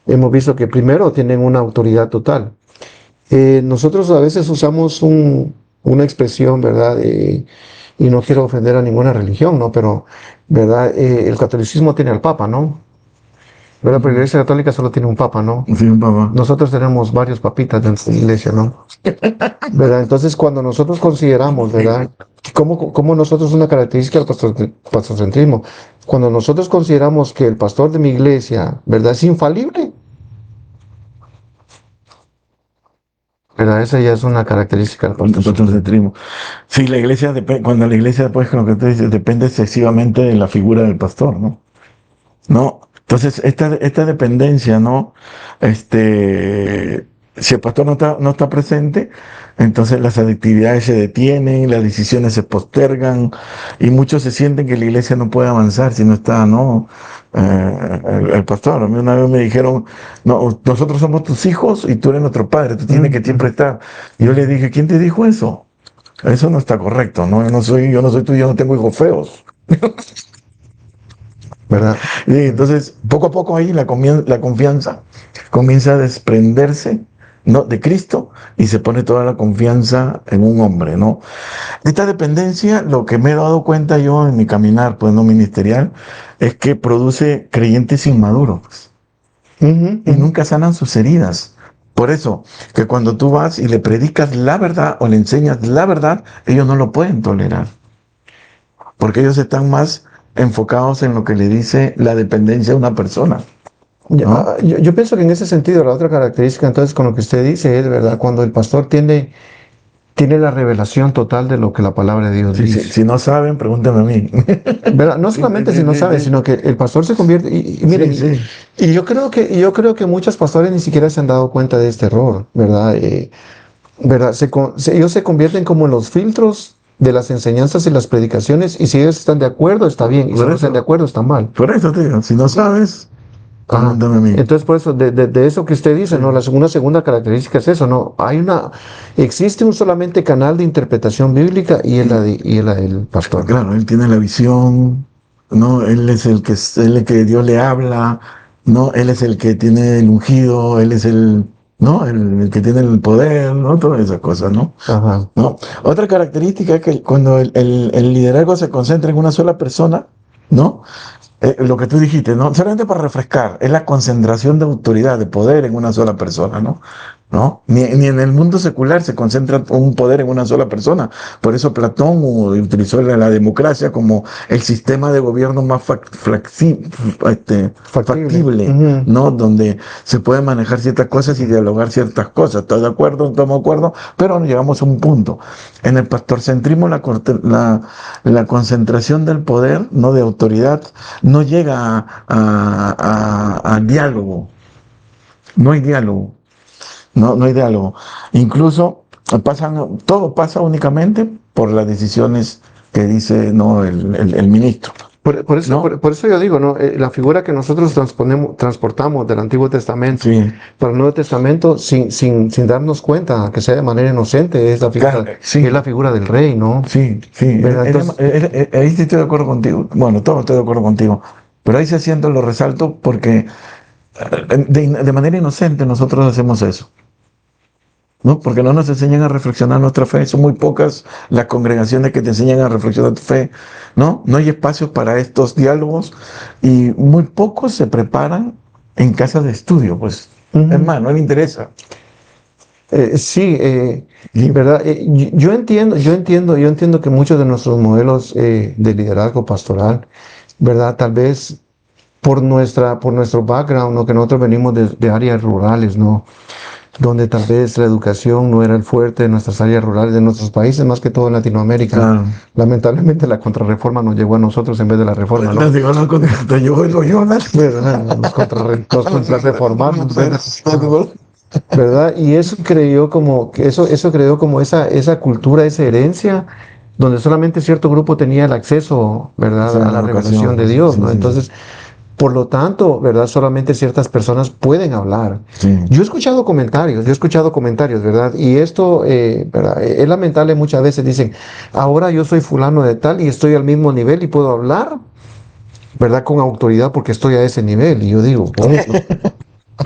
Hemos visto que primero tienen una autoridad total. Nosotros a veces usamos una expresión, ¿verdad? Y no quiero ofender a ninguna religión, ¿no? Pero, ¿verdad? El catolicismo tiene al Papa, ¿no? ¿Verdad? Pero la Iglesia Católica solo tiene un Papa, ¿no? Sí, un papá. Nosotros tenemos varios papitas dentro de la Iglesia, ¿no? ¿Verdad? Entonces, cuando nosotros consideramos, ¿verdad? ¿Cómo nosotros una característica del pastorcentrismo? Cuando nosotros consideramos que el pastor de mi iglesia, ¿verdad? Es infalible, ¿verdad? Esa ya es una característica del Pastorcentrismo. Sí, la iglesia, cuando la iglesia, pues, con lo que tú dices, depende excesivamente de la figura del pastor, ¿no? ¿No? Entonces, esta dependencia, ¿no? Si el pastor no está presente, entonces las actividades se detienen, las decisiones se postergan y muchos se sienten que la iglesia no puede avanzar si no está, ¿no? El pastor. A mí una vez me dijeron, no, nosotros somos tus hijos y tú eres nuestro padre, tú tienes que siempre estar. Y yo le dije, ¿quién te dijo eso? Eso no está correcto, ¿no? Yo no soy tú, yo no tengo hijos feos. ¿verdad? Y entonces, poco a poco ahí la confianza comienza a desprenderse, ¿no? De Cristo y se pone toda la confianza en un hombre, ¿no? Esta dependencia, lo que me he dado cuenta yo en mi caminar, pues no ministerial, es que produce creyentes inmaduros. Ujú, y ujú. nunca sanan sus heridas. Por eso, que cuando tú vas y le predicas la verdad o le enseñas la verdad, ellos no lo pueden tolerar, porque ellos están más enfocados en lo que le dice la dependencia de una persona, ¿no? Yo pienso que en ese sentido, la otra característica, entonces, con lo que usted dice, es verdad, cuando el pastor tiene la revelación total de lo que la palabra de Dios Sí, sí, dice. si no saben, pregúntenme a mí. ¿Verdad? No Sí, sí, solamente si sí, no sí, sabe, sí. sino que el pastor se convierte, y Sí, miren, sí. y yo creo que muchos pastores ni siquiera se han dado cuenta de este error, ¿verdad? ¿Verdad? Ellos se convierten como en los filtros de las enseñanzas y las predicaciones, y si ellos están de acuerdo, está bien, y si Por no están de eso, acuerdo, está mal. por eso te digo, si no sabes, Ajá. pregúntame a mí. Entonces, por eso, de eso que usted dice, Sí. ¿no? Una segunda característica es eso, ¿no? Existe un solamente canal de interpretación bíblica y es la del pastor. Claro, él tiene la visión, ¿no? Él es el que Dios le habla, ¿no? Él es el que tiene el ungido, él es el, ¿no? El que tiene el poder, ¿no? Todas esas cosas, ¿no? Ajá. ¿No? Otra característica es que cuando el liderazgo se concentra en una sola persona, ¿no? Lo que tú dijiste, ¿no? Solamente para refrescar, es la concentración de autoridad, de poder en una sola persona, ¿no? ¿No? Ni en el mundo secular se concentra un poder en una sola persona. Por eso Platón utilizó la democracia como el sistema de gobierno más Factible. factible, Ujú. ¿no? Donde se pueden manejar ciertas cosas y dialogar ciertas cosas. ¿Estás de acuerdo? ¿Estamos de acuerdo? Pero no llegamos a un punto. En el pastorcentrismo, la concentración del poder, no de autoridad, no llega a diálogo. No hay diálogo. No hay diálogo. Incluso todo pasa únicamente por las decisiones que dice no el ministro. Por eso, ¿No? por eso yo digo, ¿no? La figura que nosotros transportamos del Antiguo Testamento Sí, para el Nuevo Testamento sin darnos cuenta, que sea de manera inocente, claro, es la sí, figura del rey, ¿no? sí. ¿Verdad? Entonces, Ahí sí estoy de acuerdo contigo. Bueno, todo estoy de acuerdo contigo. Pero ahí se siento lo resalto porque de manera inocente nosotros hacemos eso. ¿No? Porque no nos enseñan a reflexionar nuestra fe. Son muy pocas las congregaciones que te enseñan a reflexionar tu fe, ¿no? No hay espacios para estos diálogos y muy pocos se preparan en casas de estudio, pues. Es ujú. más, no le interesa. Sí, Y- ¿verdad? Yo entiendo que muchos de nuestros modelos de liderazgo pastoral, ¿verdad? Tal vez por nuestro background, ¿no? Que nosotros venimos de áreas rurales, ¿no? Donde tal vez la educación no era el fuerte de nuestras áreas rurales, de nuestros países, más que todo en Latinoamérica, ¿no? claro. Lamentablemente la contrarreforma nos llegó a nosotros en vez de la reforma, ¿no? Les digo, no, te llevo el hoyón. ¿Verdad? Nos contrarreformaron, ¿verdad? Y eso creó como esa cultura, esa herencia, donde solamente cierto grupo tenía el acceso, Sí, ¿verdad?, a la la revelación de educación. Dios, Sí, ¿no? sí, sí. Entonces, por lo tanto, ¿verdad? Solamente ciertas personas pueden hablar. Sí, Yo he escuchado comentarios, ¿verdad? Y esto, ¿verdad? Es lamentable muchas veces, dicen, ahora yo soy fulano de tal y estoy al mismo nivel y puedo hablar, ¿verdad? Con autoridad porque estoy a ese nivel. Y yo digo, bueno,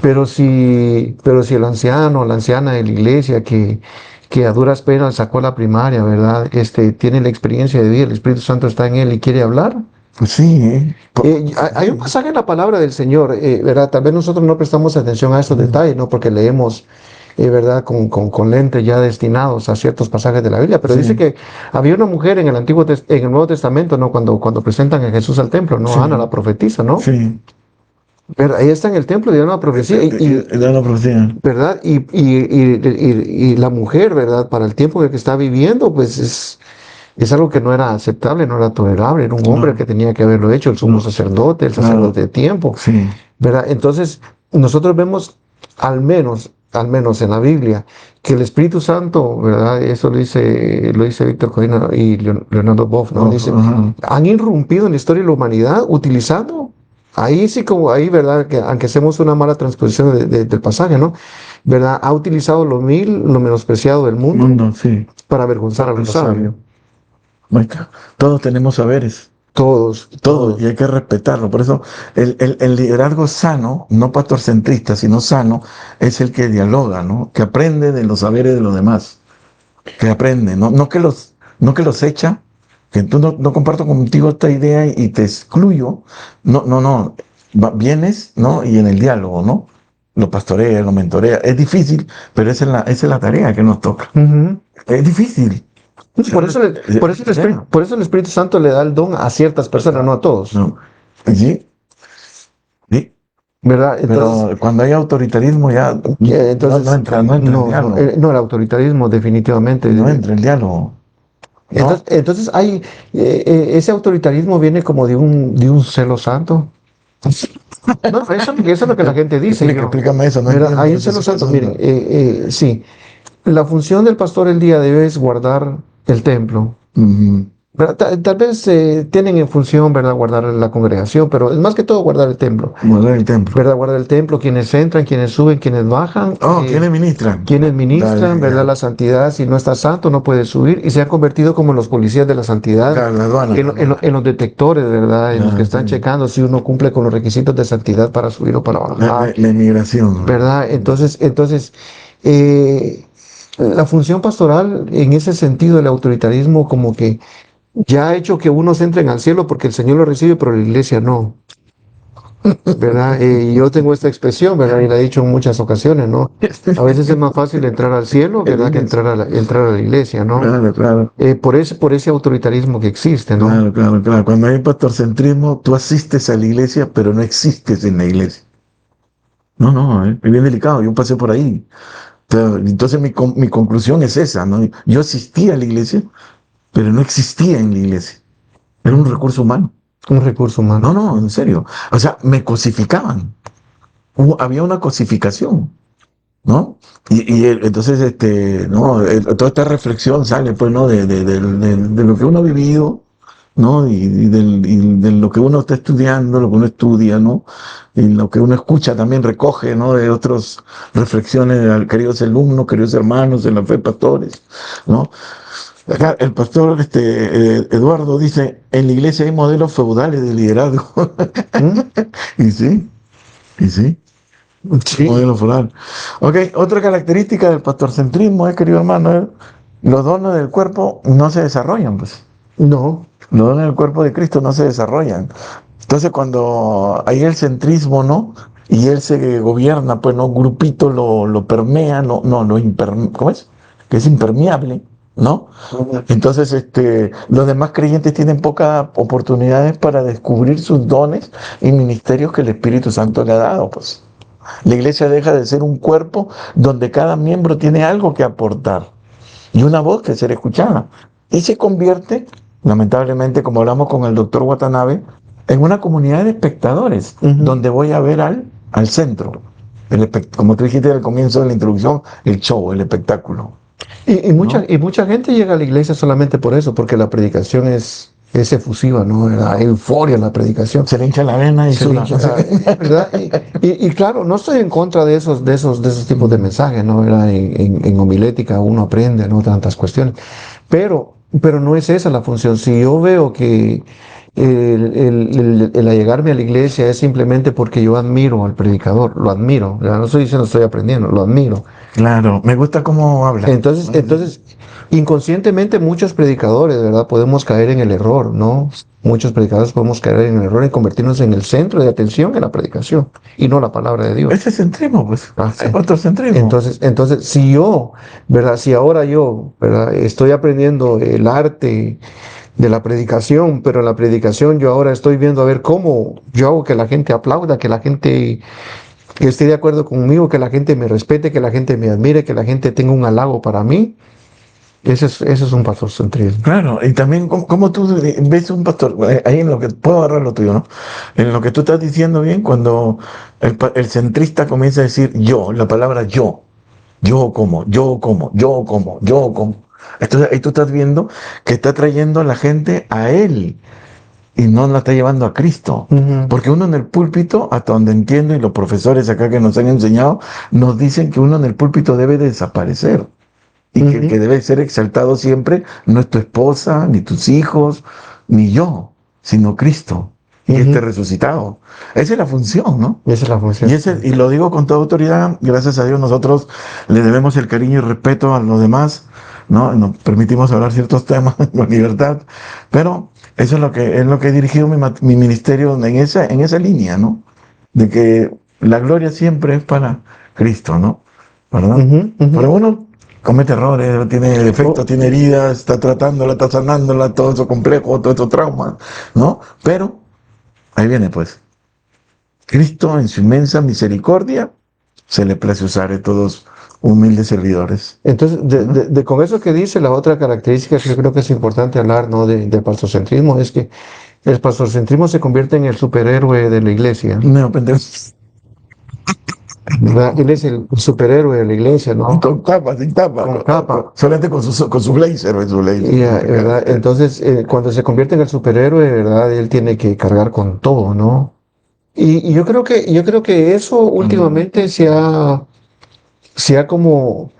pero si el anciano o la anciana de la iglesia que a duras penas sacó la primaria, ¿verdad? Tiene la experiencia de vida, el Espíritu Santo está en él y quiere hablar. pues sí, Hay un pasaje en la palabra del Señor, ¿verdad? Tal vez nosotros no prestamos atención a estos detalles, ¿no? Porque leemos, ¿verdad? Con lentes ya destinados a ciertos pasajes de la Biblia, pero dice sí, que había una mujer en el Nuevo Testamento, ¿no? Cuando presentan a Jesús al templo, ¿no? Ana sí, la profetisa, ¿no? sí. Pero ahí está en el templo, dio una profecía Da la profecía. ¿verdad? Y la mujer, ¿verdad? Para el tiempo en el que está viviendo, pues es algo que no era aceptable, no era tolerable. Era un hombre el No, que tenía que haberlo hecho, el sumo no, sacerdote, el sacerdote claro, de tiempo, sí, ¿verdad? Entonces, nosotros vemos, al menos en la Biblia, que el Espíritu Santo, ¿verdad? Eso lo dice Víctor Codina y Leonardo Boff, ¿no? oh, Dice, ajá, han irrumpido en la historia de la humanidad utilizando. Ahí sí, como ahí, ¿verdad? Que aunque hacemos una mala transposición del pasaje, ¿no? ¿Verdad? Ha utilizado lo menospreciado del mundo mundo, sí, para avergonzar a para lo lo sabio. sabio. Ahí está. Todos tenemos saberes, Todos, todos, y todos. hay que respetarlo. Por eso el liderazgo sano, no pastorcentrista, sino sano, es el que dialoga, ¿no? Que aprende de los saberes de los demás, que aprende, no que los echa, que tú no comparto contigo esta idea y te excluyo. No, no, no. vienes, ¿no? Y en el diálogo, ¿no? Lo pastorea, lo mentorea. Es difícil, pero esa es la tarea que nos toca. Ujú. Es difícil. Por eso el Espíritu Santo le da el don a ciertas personas, no a todos, No. Sí, sí. ¿verdad? Entonces, Pero cuando hay autoritarismo ya no entra el diálogo. no, el autoritarismo definitivamente. No entra el diálogo. ¿No? Entonces ese autoritarismo viene como de un celo santo. No, eso es lo que la gente dice. Explícame eso, no Mira, entiendo hay un eso, celo eso, santo. eso. Miren, sí, la función del pastor el día de hoy es guardar el templo. Ujú. ¿Verdad? Tal vez tienen en función, ¿verdad?, guardar la congregación, pero es más que todo guardar el templo. Guardar el templo. ¿Verdad? Guardar el templo, quienes entran, quienes suben, quienes bajan. Oh, ¿quiénes ministran? Quienes ministran, Dale, ¿verdad? ya. La santidad, si no está santo, no puede subir, y se han convertido como los policías de la santidad, Claro, la aduana. en los detectores, ¿verdad? En los que Ah, están sí. checando si uno cumple con los requisitos de santidad para subir o para bajar, La inmigración. ¿verdad? Entonces, la función pastoral, en ese sentido, el autoritarismo, como que ya ha hecho que unos entren al cielo porque el Señor lo recibe, pero la iglesia no. ¿Verdad? Y yo tengo esta expresión, ¿verdad? Y la he dicho en muchas ocasiones, ¿no? A veces es más fácil entrar al cielo, ¿verdad? Que entrar a la iglesia, ¿no? Claro, claro. Por ese autoritarismo que existe, ¿no? Claro, claro, claro. Cuando hay pastorcentrismo, tú asistes a la iglesia, pero no existes en la iglesia. No, no, es bien delicado. Yo pasé por ahí. Entonces mi conclusión es esa, ¿no? Yo asistía a la iglesia, pero no existía en la iglesia. Era un recurso humano. Un recurso No, humano. no, en serio. O sea, me cosificaban. Había una cosificación, ¿no? Entonces, no, toda esta reflexión sale, pues, ¿no? De lo que uno ha vivido, ¿no? Y de lo que uno está estudiando, lo que uno estudia, ¿no? Y lo que uno escucha también recoge, ¿no? De otras reflexiones, queridos alumnos, queridos hermanos en la fe, pastores, ¿no? Acá el pastor Eduardo dice, en la iglesia hay modelos feudales de liderazgo. ¿Mm? Y sí, y sí. Sí. Modelo foral. Ok, otra característica del pastorcentrismo es, querido hermano, los dones del cuerpo no se desarrollan, pues. No. Los dones del cuerpo de Cristo no se desarrollan. Entonces, cuando hay el centrismo, ¿no? Y él se gobierna, pues, ¿no? Un grupito lo permea, ¿cómo es? Que es impermeable, ¿no? Entonces, los demás creyentes tienen pocas oportunidades para descubrir sus dones y ministerios que el Espíritu Santo le ha dado, pues. La iglesia deja de ser un cuerpo donde cada miembro tiene algo que aportar y una voz que ser escuchada. Y se convierte, lamentablemente, como hablamos con el doctor Watanabe, en una comunidad de espectadores, Ujú. donde voy a ver al centro. Como tú dijiste al comienzo de la introducción, el show, el espectáculo. Y ¿No? mucha gente llega a la iglesia solamente por eso, porque la predicación es efusiva, ¿no? Hay euforia en la predicación. Se le hincha la vena y Se le suda. hincha, ¿verdad? Y claro, no estoy en contra de esos tipos de mensajes, ¿no? ¿Verdad? En homilética uno aprende, ¿no? Tantas cuestiones. Pero no es esa la función. Si yo veo que el allegarme a la iglesia es simplemente porque yo admiro al predicador, lo admiro, ¿verdad? No estoy diciendo estoy aprendiendo, lo admiro. Claro, me gusta cómo habla. Entonces, inconscientemente muchos predicadores, ¿verdad? Podemos caer en el error, ¿no? Muchos predicadores podemos caer en el error y convertirnos en el centro de atención en la predicación y no la palabra de Dios. Ese es centrismo, pues. Sí. Es pastorcentrismo. Entonces, si yo, ¿verdad? Si ahora yo, ¿verdad? Estoy aprendiendo el arte de la predicación, pero en la predicación yo ahora estoy viendo a ver cómo yo hago que la gente aplauda, que la gente esté de acuerdo conmigo, que la gente me respete, que la gente me admire, que la gente tenga un halago para mí. Ese es un pastorcentrismo. Claro, y también como tú ves un pastor, ahí en lo que puedo agarrar lo tuyo, ¿no? En lo que tú estás diciendo bien, cuando el centrista comienza a decir yo, la palabra yo como, yo como, yo como, yo como. Entonces ahí tú estás viendo que está trayendo a la gente a él y no la está llevando a Cristo. Ujú. Porque uno en el púlpito, hasta donde entiendo, y los profesores acá que nos han enseñado, nos dicen que uno en el púlpito debe desaparecer. Y que el que debe ser exaltado siempre no es tu esposa, ni tus hijos, ni yo, sino Cristo y este resucitado. Esa es la función, ¿no? Esa es la función. Y lo digo con toda autoridad, gracias a Dios nosotros le debemos el cariño y respeto a los demás, ¿no? Nos permitimos hablar ciertos temas con libertad, pero eso es lo que he dirigido mi ministerio en esa línea, ¿no? de que la gloria siempre es para Cristo, ¿no? ¿Verdad? Ujú, ujú. Pero uno comete errores, tiene defectos, Oh, tiene heridas, está tratándola, está sanándola, todo eso complejo, todo eso trauma, ¿no? Pero ahí viene pues, Cristo en su inmensa misericordia se le place usar a todos humildes servidores. entonces, ¿No? con eso que dice, la otra característica que yo creo que es importante hablar, ¿no? Del pastorcentrismo es que el pastorcentrismo se convierte en el superhéroe de la iglesia, Neopentecostal. ¿verdad? Él es el superhéroe de la iglesia, ¿no? Con capa, sin tapa, Con capa. solamente con su blazer, su blazer. ¿Verdad? Entonces, cuando se convierte en el superhéroe, ¿verdad? Él tiene que cargar con todo, ¿no? Y yo creo que eso últimamente se ha como,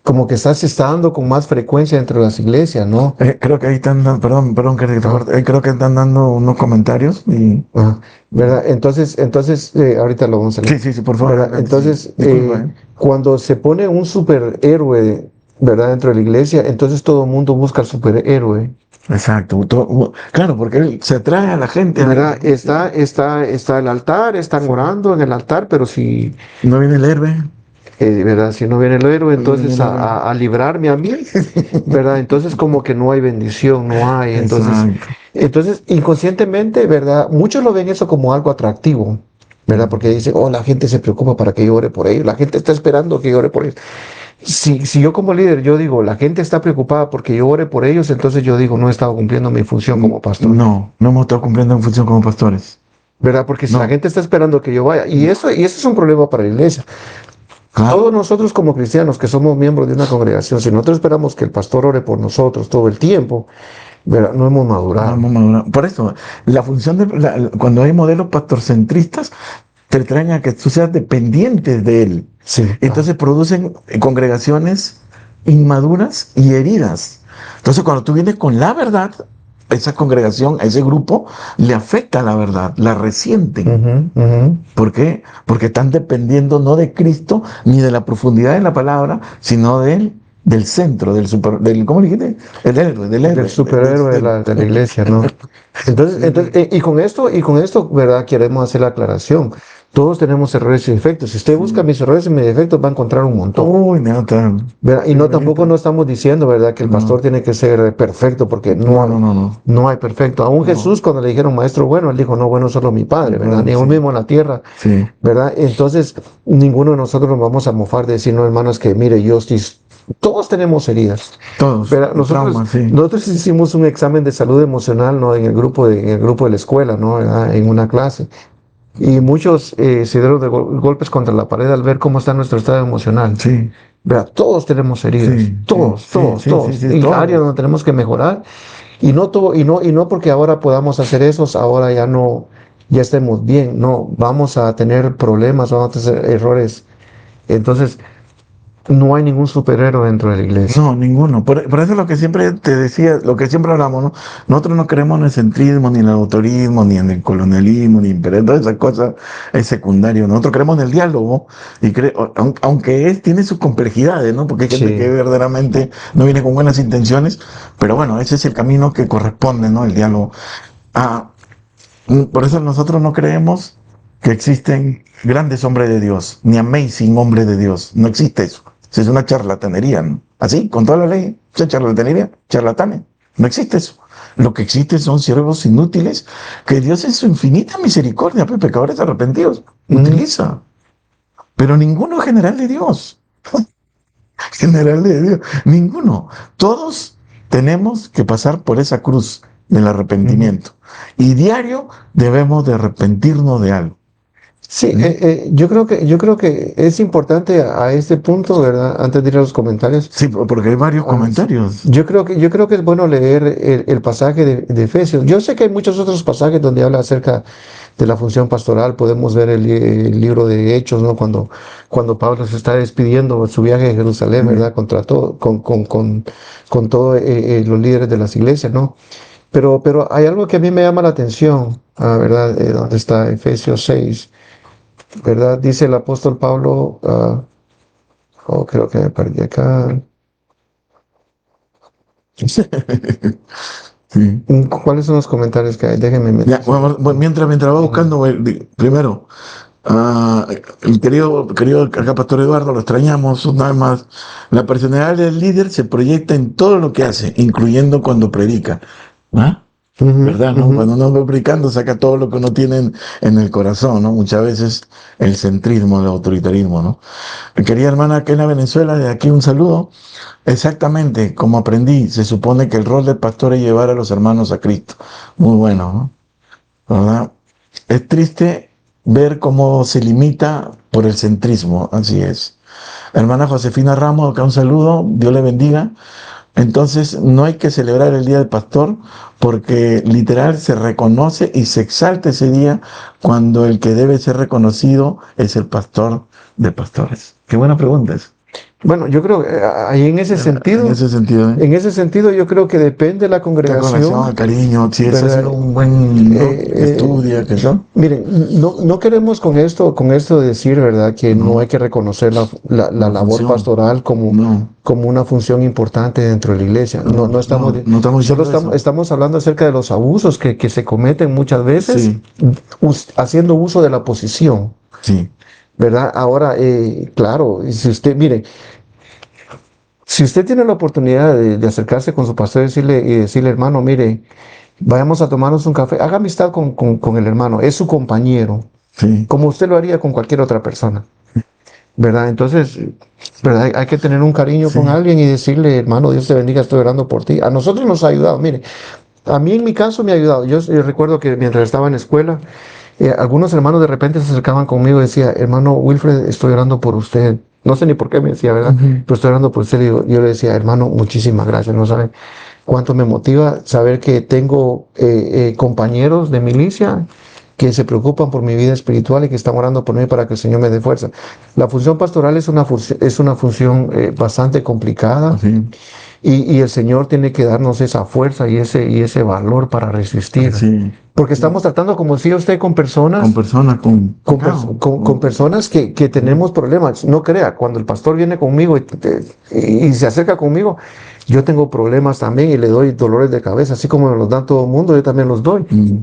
como que se está dando con más frecuencia entre las iglesias, ¿no? Creo que ahí están dando, perdón que te Ah, corte, creo que están dando unos comentarios y ah, ¿verdad? Entonces, ahorita lo vamos a leer, sí, sí, sí, por favor, ¿verdad? adelante, sí. Entonces, Disculpa, ¿eh? cuando se pone un superhéroe, ¿verdad? Dentro de la iglesia, entonces todo el mundo busca al superhéroe. Exacto. Claro, porque él se atrae a la gente a ¿Verdad? él. Sí. Está el altar, están orando en el altar, pero si, No viene el héroe, ¿verdad? Si no viene el héroe, no viene entonces el héroe. a librarme a mí, ¿verdad? Entonces como que no hay bendición, no hay. Exacto. Entonces inconscientemente, ¿verdad? Muchos lo ven eso como algo atractivo, ¿verdad? Porque dicen, oh, la gente se preocupa para que yo ore por ellos, la gente está esperando que yo ore por ellos. Si yo como líder, yo digo, la gente está preocupada porque yo ore por ellos, entonces yo digo, no he estado cumpliendo mi función como pastor. No, no hemos estado cumpliendo en función como pastores. ¿Verdad? Porque si la No, gente está esperando que yo vaya, y eso es un problema para la iglesia. Todos claro. nosotros como cristianos que somos miembros de una congregación, si nosotros esperamos que el pastor ore por nosotros todo el tiempo, ¿verdad? No hemos No madurado. hemos madurado. Por eso, la función cuando hay modelos pastorcentristas, te traen a que tú seas dependiente de él. Sí. Entonces producen congregaciones inmaduras y heridas. Entonces, cuando tú vienes con la verdad, a esa congregación, a ese grupo, le afecta la verdad, la resienten. Ujú, ujú. ¿Por qué? Porque están dependiendo no de Cristo ni de la profundidad de la palabra, sino del centro, ¿cómo dijiste? El héroe, del Del héroe. superhéroe de la iglesia, ¿no? Y con esto, ¿verdad? Queremos hacer la aclaración. Todos tenemos errores y defectos. Si usted busca mis errores y mis defectos, va a encontrar un montón. Uy, no, ¿Verdad? Y qué no tampoco bonito. no estamos diciendo, ¿verdad? Que el pastor No, tiene que ser perfecto, porque no, no, no, no. no hay perfecto. Aún No, Jesús, cuando le dijeron maestro bueno, él dijo, no, bueno, solo mi Padre, ¿verdad? no, Ni aún sí, mismo en la tierra, sí. ¿verdad? Entonces, ninguno de nosotros nos vamos a mofar de decir, no, hermanos, que mire, yo estoy, todos tenemos heridas, Todos, ¿verdad? trauma, sí. Nosotros hicimos un examen de salud emocional, ¿no? En el grupo de la escuela, ¿no? ¿Verdad? En una clase. Y muchos se dieron de golpes contra la pared al ver cómo está nuestro estado emocional. Sí, ¿Verdad? Todos tenemos heridas, sí, sí, sí, sí, sí, todos. sí, Y áreas todos. donde tenemos que mejorar. Y no todo, y no porque ahora podamos hacer eso, ahora ya no, ya estemos bien. No, vamos a tener problemas, vamos a tener errores. Entonces, no hay ningún superhéroe dentro de la iglesia. No, ninguno. Por eso lo que siempre te decía, lo que siempre hablamos, ¿no? Nosotros no creemos en el centrismo, ni en el autorismo, ni en el colonialismo, ni en todas esas cosas es secundario. Nosotros creemos en el diálogo, y aunque tiene sus complejidades, ¿no? Porque hay gente que Sí. verdaderamente no viene con buenas intenciones, pero bueno, ese es el camino que corresponde, ¿no? El diálogo. Ah, por eso nosotros no creemos que existen grandes hombres de Dios, ni amazing hombres de Dios. No existe eso. Eso es una charlatanería, ¿no? Así, con toda la ley, esa charlatanería, charlatanes. No existe eso. Lo que existe son siervos inútiles que Dios en su infinita misericordia, pues, pecadores arrepentidos, Ujú, utiliza. Pero ninguno general de Dios. General de Dios. Ninguno. Todos tenemos que pasar por esa cruz del ujú. arrepentimiento. Y diario debemos de arrepentirnos de algo. Sí, ¿Sí? yo creo que es importante a este punto, ¿verdad? Antes de ir a los comentarios, Sí, porque hay varios sí. comentarios. Yo creo que es bueno leer el pasaje de Efesios. Yo sé que hay muchos otros pasajes donde habla acerca de la función pastoral. Podemos ver el libro de Hechos, ¿no? Cuando Pablo se está despidiendo de su viaje a Jerusalén, Sí. ¿verdad? Contra todo, con todos los líderes de las iglesias, ¿no? Pero hay algo que a mí me llama la atención, ¿verdad? ¿Dónde está Efesios 6? ¿Verdad? Dice el apóstol Pablo, oh, creo que me perdí acá. Sí. ¿Cuáles son los comentarios que hay? Déjenme Ya, bueno, mientras va buscando, primero, el querido acá Pastor Eduardo, lo extrañamos una vez más. La personalidad del líder se proyecta en todo lo que hace, incluyendo cuando predica. ¿Ah? Ujú, ¿Verdad, no? ujú. Cuando uno va predicando, saca todo lo que uno tiene en el corazón, ¿no? Muchas veces el centrismo, el autoritarismo, ¿no? Querida hermana Kena Venezuela, de aquí un saludo. Exactamente, como aprendí, se supone que el rol del pastor es llevar a los hermanos a Cristo. Muy bueno, ¿no? ¿Verdad? Es triste ver cómo se limita por el centrismo, así es. Hermana Josefina Ramos, acá un saludo, Dios le bendiga. Entonces, no hay que celebrar el Día del Pastor porque literal se reconoce y se exalta ese día cuando el que debe ser reconocido es el pastor de pastores. Qué buena pregunta es. Bueno, yo creo que ahí En ese sentido, ¿eh? en ese sentido, yo creo que depende de la Que con relación congregación, al cariño, si ese ha ¿verdad? sido un buen, ¿no? Eh, Que estudia, que eh, eso, miren, no queremos con esto decir, ¿verdad?, que no hay no, que reconocer la la labor función, pastoral no, como una función importante dentro de la iglesia. No estamos, no estamos solo diciendo eso. estamos hablando acerca de los abusos que se cometen muchas veces Sí, haciendo uso de la posición, sí, ¿verdad? Ahora, claro, y si usted, mire, si usted tiene la oportunidad de acercarse con su pastor y decirle, hermano, mire, vayamos a tomarnos un café, haga amistad con el hermano, es su compañero, sí, como usted lo haría con cualquier otra persona, ¿verdad? Entonces, ¿verdad? Hay que tener un cariño con sí, alguien y decirle, hermano, Dios te bendiga, estoy orando por ti. A nosotros nos ha ayudado, mire, a mí en mi caso me ha ayudado. Yo recuerdo que mientras estaba en la escuela, algunos hermanos de repente se acercaban conmigo y decía, hermano Wilfred, estoy orando por usted. No sé ni por qué me decía, ¿verdad? ujú, Pero estoy orando por usted. Yo le decía, hermano, muchísimas gracias. No sabe cuánto me motiva saber que tengo compañeros de milicia que se preocupan por mi vida espiritual y que están orando por mí para que el Señor me dé fuerza. La función pastoral es una función bastante complicada sí, y el Señor tiene que darnos esa fuerza y ese valor para resistir. sí, Porque estamos tratando, como decía usted, con con personas personas con pecado, con personas que sí, tenemos problemas. No crea, cuando el pastor viene conmigo y se acerca conmigo, yo tengo problemas también y le doy dolores de cabeza, así como me los dan todo el mundo, yo también los doy. mm,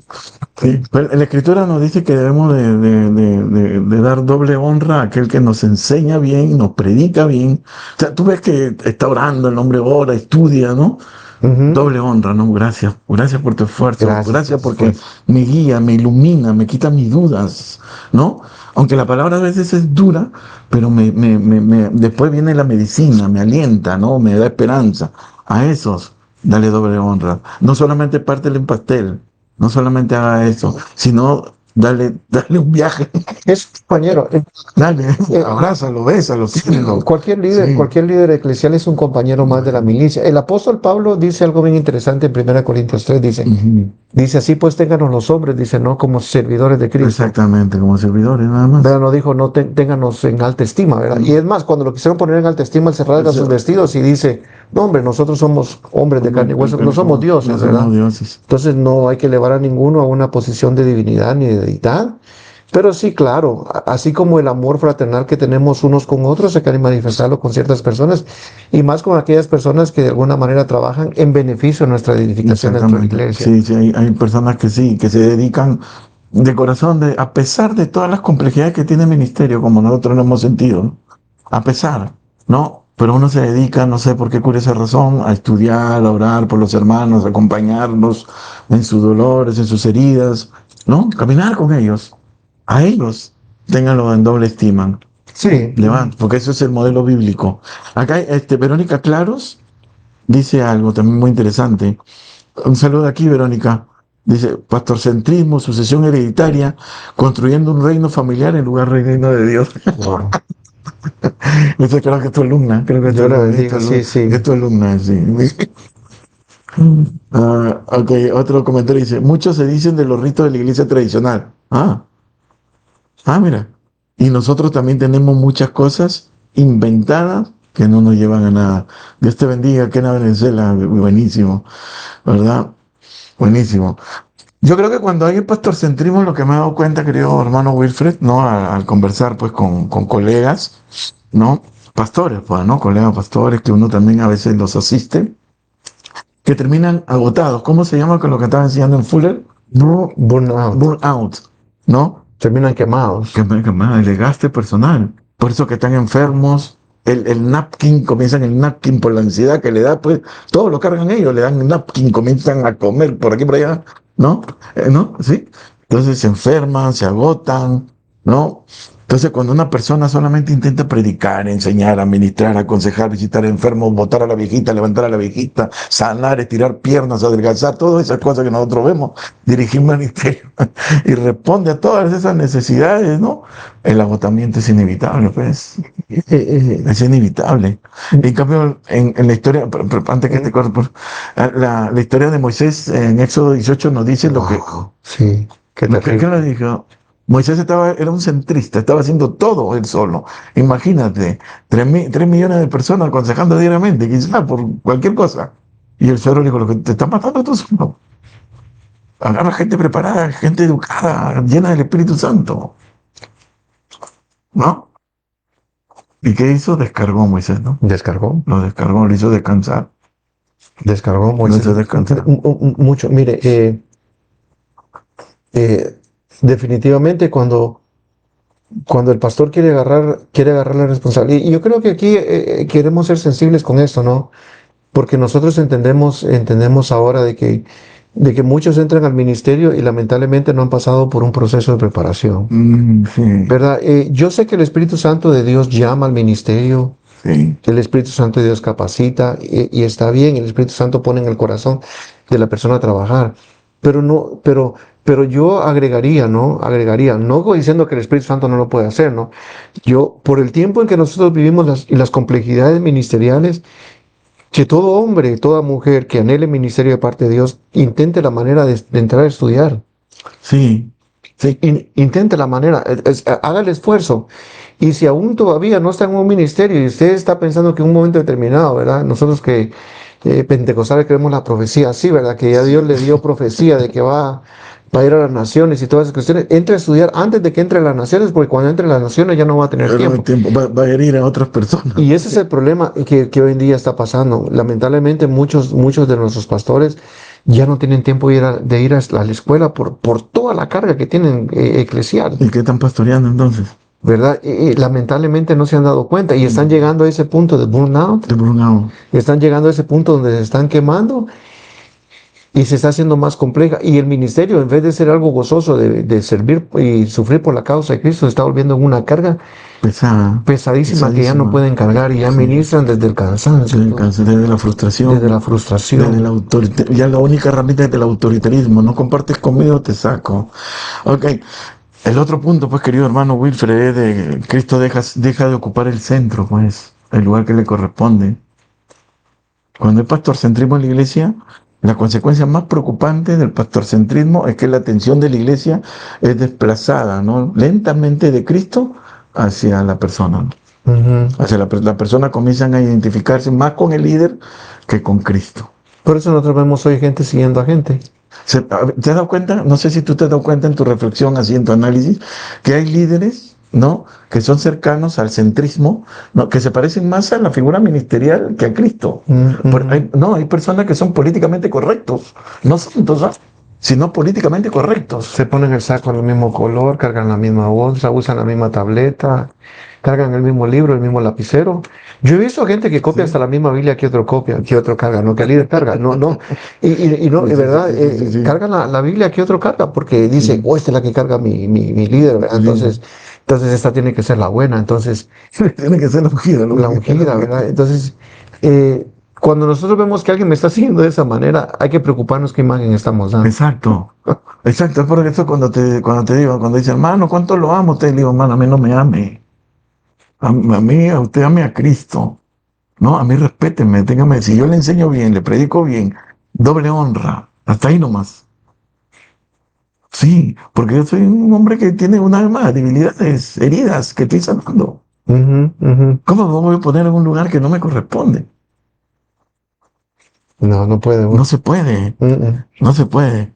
sí. Pero la Escritura nos dice que debemos de dar doble honra a aquel que nos enseña bien, nos predica bien. O sea, tú ves que está orando, el hombre ora, estudia, ¿no? Ujú. Doble honra, ¿no? Gracias, gracias por tu esfuerzo, Gracias por gracias su porque esfuerzo. me guía, me ilumina, me quita mis dudas, ¿no? Aunque la palabra a veces es dura, pero después viene la medicina, me alienta, ¿no? Me da esperanza. A esos, dale doble honra. No solamente pártele en pastel, no solamente haga eso, sino dale un viaje, Es compañero. dale, Eh, abrázalo, bésalo, quiérelo. Sí. Cualquier líder eclesial es un compañero más de la milicia. El apóstol Pablo dice algo bien interesante en 1 Corintios 3, Ujú. dice así pues ténganos los hombres, dice, no como servidores de Cristo. Exactamente, como servidores, nada más. ¿Verdad? No dijo, no ténganos en alta estima, ¿verdad? Y Mm. es más, cuando lo quisieron poner en alta estima, él se rasga Ese- sus vestidos y dice, no, hombre, nosotros somos hombres de carne y hueso, no somos No dioses, somos ¿verdad? dioses. Entonces no hay que elevar a ninguno a una posición de divinidad ni de deidad. Pero sí, claro, así como el amor fraternal que tenemos unos con otros, hay que manifestarlo con ciertas personas y más con aquellas personas que de alguna manera trabajan en beneficio de nuestra edificación dentro de la Exactamente. iglesia. Sí, sí, hay personas que sí, que se dedican de corazón, a pesar de todas las complejidades que tiene el ministerio, como nosotros lo hemos sentido, ¿no? A pesar, ¿no? Pero uno se dedica, no sé por qué curiosa razón, a estudiar, a orar por los hermanos, a acompañarlos en sus dolores, en sus heridas, ¿no? Caminar con ellos. A ellos, ténganlo en doble estima. Sí, Levanta, porque eso es el modelo bíblico. Acá, Verónica Claros dice algo también muy interesante. Un saludo aquí, Verónica. Dice, pastorcentrismo, sucesión hereditaria, construyendo un reino familiar en lugar del reino de Dios. wow. Dice, creo que es tu alumna, creo que Yo le bendiga, sí, es sí. tu alumna, sí. Ok, otro comentario dice, muchos se dicen de los ritos de la iglesia tradicional. Mira. Y nosotros también tenemos muchas cosas inventadas que no nos llevan a nada. Dios te bendiga, Kena Venezuela, buenísimo, ¿verdad? Buenísimo. Yo creo que cuando hay el pastorcentrismo, lo que me he dado cuenta, querido hermano Wilfred, ¿no? Al conversar pues con colegas, ¿no? Pastores, pues, ¿no? Colegas pastores que uno también a veces los asiste, que terminan agotados. ¿Cómo se llama con lo que estaba enseñando en Fuller? Burnout. Burnout, ¿no? Terminan quemados. Que el desgaste personal. Por eso que están enfermos. El napkin, comienzan el napkin por la ansiedad que le da, pues todo lo cargan ellos, le dan el napkin, comienzan a comer por aquí y por allá, ¿no? ¿No? ¿Sí? Entonces se enferman, se agotan, ¿no? Entonces cuando una persona solamente intenta predicar, enseñar, administrar, aconsejar, visitar enfermos, botar a la viejita, levantar a la viejita, sanar, estirar piernas, adelgazar, todas esas cosas que nosotros vemos, dirigir ministerio y responde a todas esas necesidades, ¿no? El agotamiento es inevitable, pues. Es inevitable. En cambio, en la historia, antes que te corte, la historia de Moisés en Éxodo 18 nos dice lo que... Sí, qué ¿Qué terrible. le dijo? Moisés era un centrista, estaba haciendo todo él solo. Imagínate, 3 millones de personas aconsejando diariamente, quizás por cualquier cosa. Y el suegro dijo, lo que te está matando tú solo. Agarra gente preparada, gente educada, llena del Espíritu Santo. ¿No? ¿Y qué hizo? Descargó Moisés, ¿no? Descargó. Lo descargó, lo hizo descansar. Descargó Lo Moisés. hizo descansar. Mucho. Mire, definitivamente cuando el pastor quiere agarrar la responsabilidad. Y yo creo que aquí queremos ser sensibles con esto, ¿no? Porque nosotros entendemos ahora de que muchos entran al ministerio y lamentablemente no han pasado por un proceso de preparación, Sí, ¿verdad? Yo sé que el Espíritu Santo de Dios llama al ministerio, sí. el Espíritu Santo de Dios capacita y está bien, el Espíritu Santo pone en el corazón de la persona a trabajar, pero no, pero yo agregaría, ¿no? No diciendo que el Espíritu Santo no lo puede hacer, ¿no? Yo, por el tiempo en que nosotros vivimos y las complejidades ministeriales, que todo hombre, toda mujer que anhele ministerio de parte de Dios, intente la manera de entrar a estudiar. Sí, sí. Intente la manera, haga el esfuerzo. Y si aún todavía no está en un ministerio y usted está pensando que en un momento determinado, ¿verdad? Nosotros que pentecostales creemos la profecía, sí, ¿verdad? Que ya Dios le dio profecía de que va a ir a las naciones y todas esas cuestiones. Entre a estudiar antes de que entre a las naciones, porque cuando entre a las naciones ya no va a tener Pero el tiempo. tiempo va a herir a otras personas. Y ese es el problema que hoy en día está pasando. Lamentablemente muchos de nuestros pastores ya no tienen tiempo de ir a la escuela por toda la carga que tienen eclesial, ¿Y qué están pastoreando entonces? ¿verdad? Lamentablemente no se han dado cuenta y están llegando a ese punto de burnout, De burnout. están llegando a ese punto donde se están quemando y se está haciendo más compleja. Y el ministerio, en vez de ser algo gozoso de servir y sufrir por la causa de Cristo, se está volviendo en una carga Pesada. pesadísima que ya no pueden cargar y ya Sí. ministran desde el cansancio, Desde el cáncer, desde la frustración, desde la frustración. desde el autoritarismo. Ya la única herramienta es el autoritarismo. No compartes conmigo, te saco. Ok. El otro punto, pues, querido hermano Wilfred, es de Cristo deja de ocupar el centro, pues, el lugar que le corresponde. Cuando hay pastorcentrismo en la iglesia, la consecuencia más preocupante del pastorcentrismo es que la atención de la iglesia es desplazada, ¿no? Lentamente de Cristo hacia la persona, ¿no? Ujú. Hacia la persona comienzan a identificarse más con el líder que con Cristo. Por eso nosotros vemos hoy gente siguiendo a gente. ¿Te has dado cuenta? No sé si tú te has dado cuenta en tu reflexión, así en tu análisis, que hay líderes, ¿no? Que son cercanos al centrismo, ¿no? Que se parecen más a la figura ministerial que a Cristo. Ujú. Hay personas que son políticamente correctos, no santos, ¿ah? Sino políticamente correctos. Se ponen el saco del mismo color, cargan la misma bolsa, usan la misma tableta, cargan el mismo libro, el mismo lapicero. Yo he visto gente que copia hasta la misma Biblia que otro copia, que otro carga, no que el líder carga, no, no. Y no, de verdad, Sí. cargan la Biblia que otro carga, porque dice, oh, esta es la que carga mi líder, ¿verdad? Entonces esta tiene que ser la buena, entonces Tiene que ser la ungida, la ungida, ¿verdad? Entonces, cuando nosotros vemos que alguien me está siguiendo de esa manera, hay que preocuparnos qué imagen estamos dando. Exacto. Exacto, es por eso cuando te digo, cuando dice, hermano, ¿cuánto lo amo? Te digo, hermano, a mí no me ame. A usted ame a Cristo. No, a mí respéteme, téngame. Si yo le enseño bien, le predico bien, doble honra. Hasta ahí nomás. Sí, porque yo soy un hombre que tiene una vez más debilidades, heridas que estoy sanando. Ujú, ujú. ¿Cómo me voy a poner en un lugar que no me corresponde? No, no puede No uno. se puede, Mm, no se puede.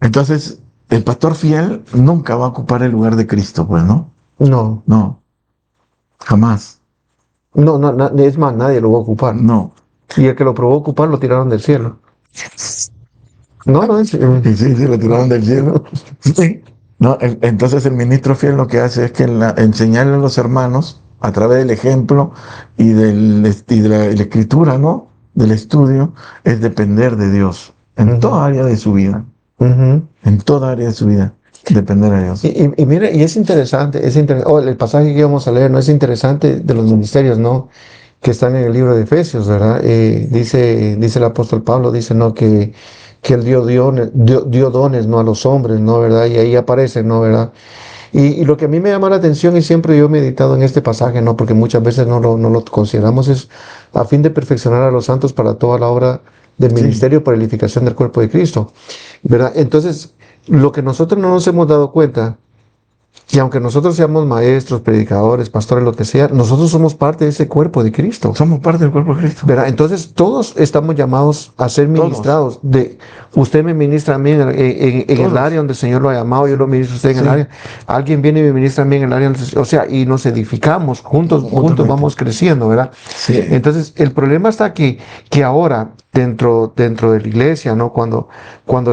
Entonces, el pastor fiel nunca va a ocupar el lugar de Cristo, pues, ¿no? No, No, jamás. no, es más, nadie lo va a ocupar. No. Y el que lo probó a ocupar lo tiraron del cielo. No, no, Y sí, lo tiraron del cielo. Sí. No, entonces el ministro fiel lo que hace es que enseñarle a los hermanos a través del ejemplo y de la escritura, ¿no? Del estudio, es depender de Dios en toda área de su vida. En toda área de su vida, depender de Dios. Y mire, y es interesante, el pasaje que íbamos a leer, ¿no? Es interesante de los ministerios, ¿no? Que están en el libro de Efesios, ¿verdad? Dice el apóstol Pablo, dice, ¿no? Que él dio dones, ¿no? A los hombres, ¿no? ¿Verdad? Y ahí aparece, ¿no? ¿Verdad? Y lo que a mí me llama la atención, y siempre yo he meditado en este pasaje, ¿no? Porque muchas veces no lo consideramos, es a fin de perfeccionar a los santos para toda la obra del ministerio para edificación del cuerpo de Cristo, ¿verdad? Entonces, lo que nosotros no nos hemos dado cuenta, y aunque nosotros seamos maestros, predicadores, pastores, lo que sea, nosotros somos parte de ese cuerpo de Cristo. Somos parte del cuerpo de Cristo. ¿Verdad? Entonces, todos estamos llamados a ser ministrados. Usted me ministra a mí en el área donde el Señor lo ha llamado, yo lo ministro a usted en el área. Alguien viene y me ministra a mí en el área, o sea, y nos edificamos, juntos vamos creciendo, ¿verdad? Sí. Entonces, el problema está que ahora, dentro de la iglesia, ¿no? Cuando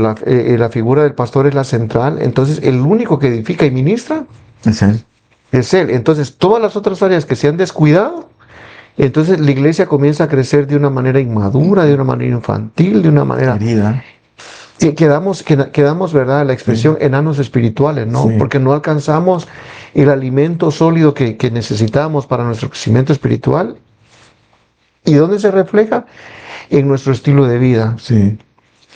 la figura del pastor es la central, entonces el único que edifica y ministra es Él. Es Él. Entonces, todas las otras áreas que se han descuidado, entonces la iglesia comienza a crecer de una manera inmadura, de una manera infantil, de una manera... Querida. Y quedamos, ¿verdad? La expresión enanos espirituales, ¿no? Sí. Porque no alcanzamos el alimento sólido que necesitamos para nuestro crecimiento espiritual. ¿Y dónde se refleja? En nuestro estilo de vida. Sí.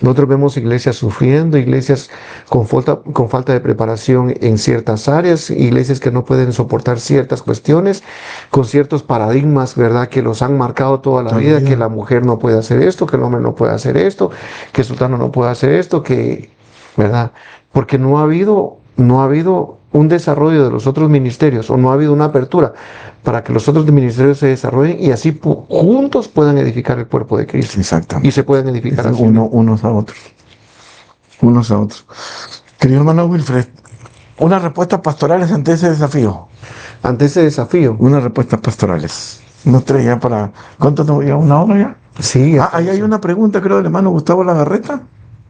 Nosotros vemos iglesias sufriendo, iglesias con falta de preparación en ciertas áreas, iglesias que no pueden soportar ciertas cuestiones, con ciertos paradigmas, ¿verdad?, que los han marcado toda la vida, que la mujer no puede hacer esto, que el hombre no puede hacer esto, que el sultano no puede hacer esto, ¿verdad? Porque no ha habido un desarrollo de los otros ministerios, o no ha habido una apertura para que los otros ministerios se desarrollen y así juntos puedan edificar el cuerpo de Cristo. Exactamente. Y se pueden edificar así. Unos a otros. Unos a otros. Querido hermano Wilfred, unas respuestas pastorales ante ese desafío. Ante ese desafío. Unas respuestas pastorales. Unos tres ya para... ¿Cuánto nos lleva? ¿Una hora ya? Sí. Ahí hay una pregunta, creo, del hermano Gustavo Lagarreta.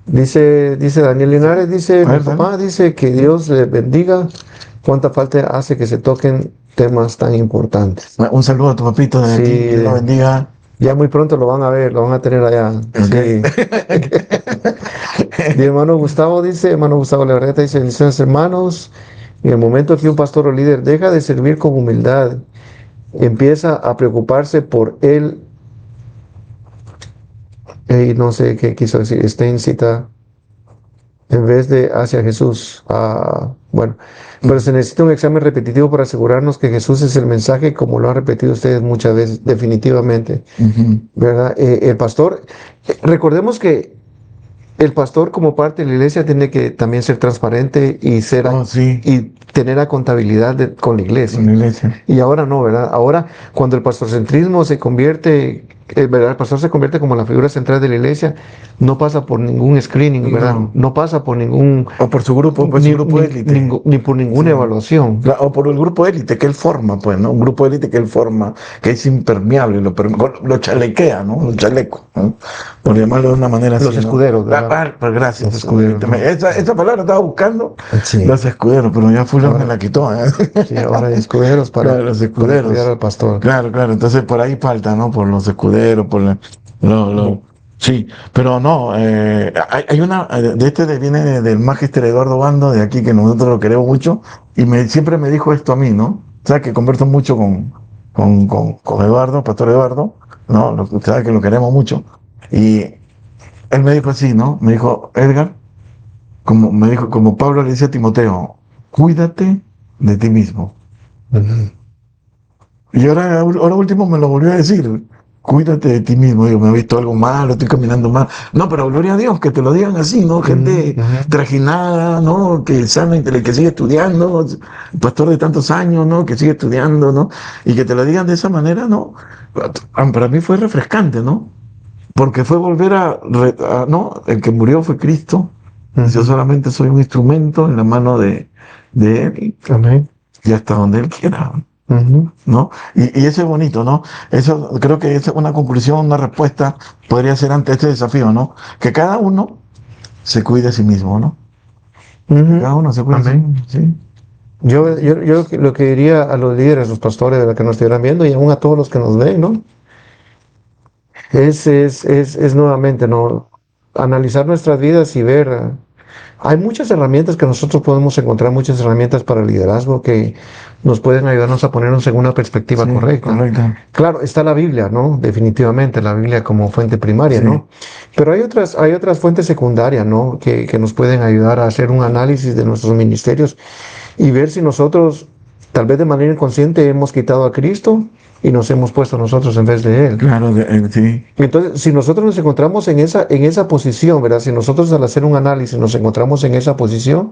Dice Daniel Linares, mi papá dice que Dios le bendiga. ¿Cuánta falta hace que se toquen temas tan importantes? Un saludo a tu papito de aquí, que lo bendiga. Ya muy pronto lo van a ver, lo van a tener allá. Okay. Sí. Mi hermano Gustavo Legarreta dice, bendiciones hermanos, en el momento que un pastor o líder deja de servir con humildad, empieza a preocuparse por él, no sé qué quiso decir, está en cita, en vez de hacia Jesús. Bueno, pero se necesita un examen repetitivo para asegurarnos que Jesús es el mensaje, como lo han repetido ustedes muchas veces, definitivamente. ¿Verdad? El pastor, recordemos que el pastor como parte de la iglesia tiene que también ser transparente y y tener la contabilidad con la iglesia. Y ahora no, ¿verdad? Ahora, cuando el pastorcentrismo se convierte, ¿verdad? El pastor se convierte como la figura central de la iglesia, no pasa por ningún screening, ¿verdad? No pasa por ningún... O por su grupo, élite. Ni por ninguna evaluación. O por el grupo élite que él forma, pues, ¿no? Un grupo élite que él forma, que es impermeable, lo chalequea, ¿no? Lo chaleco, ¿no? Por llamarlo de una manera así. Los escuderos, ¿verdad? Pues gracias. Los escuderos, ¿no? Esa palabra estaba buscando. Sí. Los escuderos, pero ya Fulano me la quitó. Sí, ahora hay escuderos para cuidar al pastor. Claro. Entonces por ahí falta, ¿no? Por los escuderos, sí, pero no, hay una, viene del magister Eduardo Bando, de aquí, que nosotros lo queremos mucho, y siempre me dijo esto a mí, ¿no? O sea, que converso mucho con Eduardo, Pastor Eduardo, ¿no? Sabe que lo queremos mucho. Y él me dijo así, ¿no? Me dijo, Edgar, como Pablo le dice a Timoteo, cuídate de ti mismo. Y ahora último me lo volvió a decir, cuídate de ti mismo. Digo, me he visto algo malo, estoy caminando mal. No, pero gloria a Dios que te lo digan así, ¿no? Gente trajinada, ¿no? Que sabe, que sigue estudiando, pastor de tantos años, ¿no? Que sigue estudiando, ¿no? Y que te lo digan de esa manera, ¿no? Para mí fue refrescante, ¿no? Porque fue volver ¿no? El que murió fue Cristo. Yo solamente soy un instrumento en la mano de Él. Amén. Y hasta donde Él quiera. Ujú. ¿no? Y eso es bonito, ¿no? Eso creo que es una conclusión, una respuesta podría ser ante este desafío, ¿no? Que cada uno se cuide a sí mismo, ¿no? Que Ujú. cada uno se cuide a sí Amén. mismo, ¿sí? Yo lo que diría a los líderes, los pastores de los que nos estuvieran viendo y aún a todos los que nos ven, ¿no? Es nuevamente, ¿no? Analizar nuestras vidas y ver. Hay muchas herramientas que nosotros podemos encontrar, muchas herramientas para el liderazgo que nos pueden ayudarnos a ponernos en una perspectiva Sí, correcta. correcto. Claro, está la Biblia, ¿no? Definitivamente, la Biblia como fuente primaria, Sí, ¿no? Pero hay otras fuentes secundarias, ¿no? Que nos pueden ayudar a hacer un análisis de nuestros ministerios y ver si nosotros, tal vez de manera inconsciente, hemos quitado a Cristo y nos hemos puesto nosotros en vez de Él. claro, sí, Entonces, si nosotros nos encontramos en esa posición, ¿verdad? Si nosotros al hacer un análisis nos encontramos en esa posición,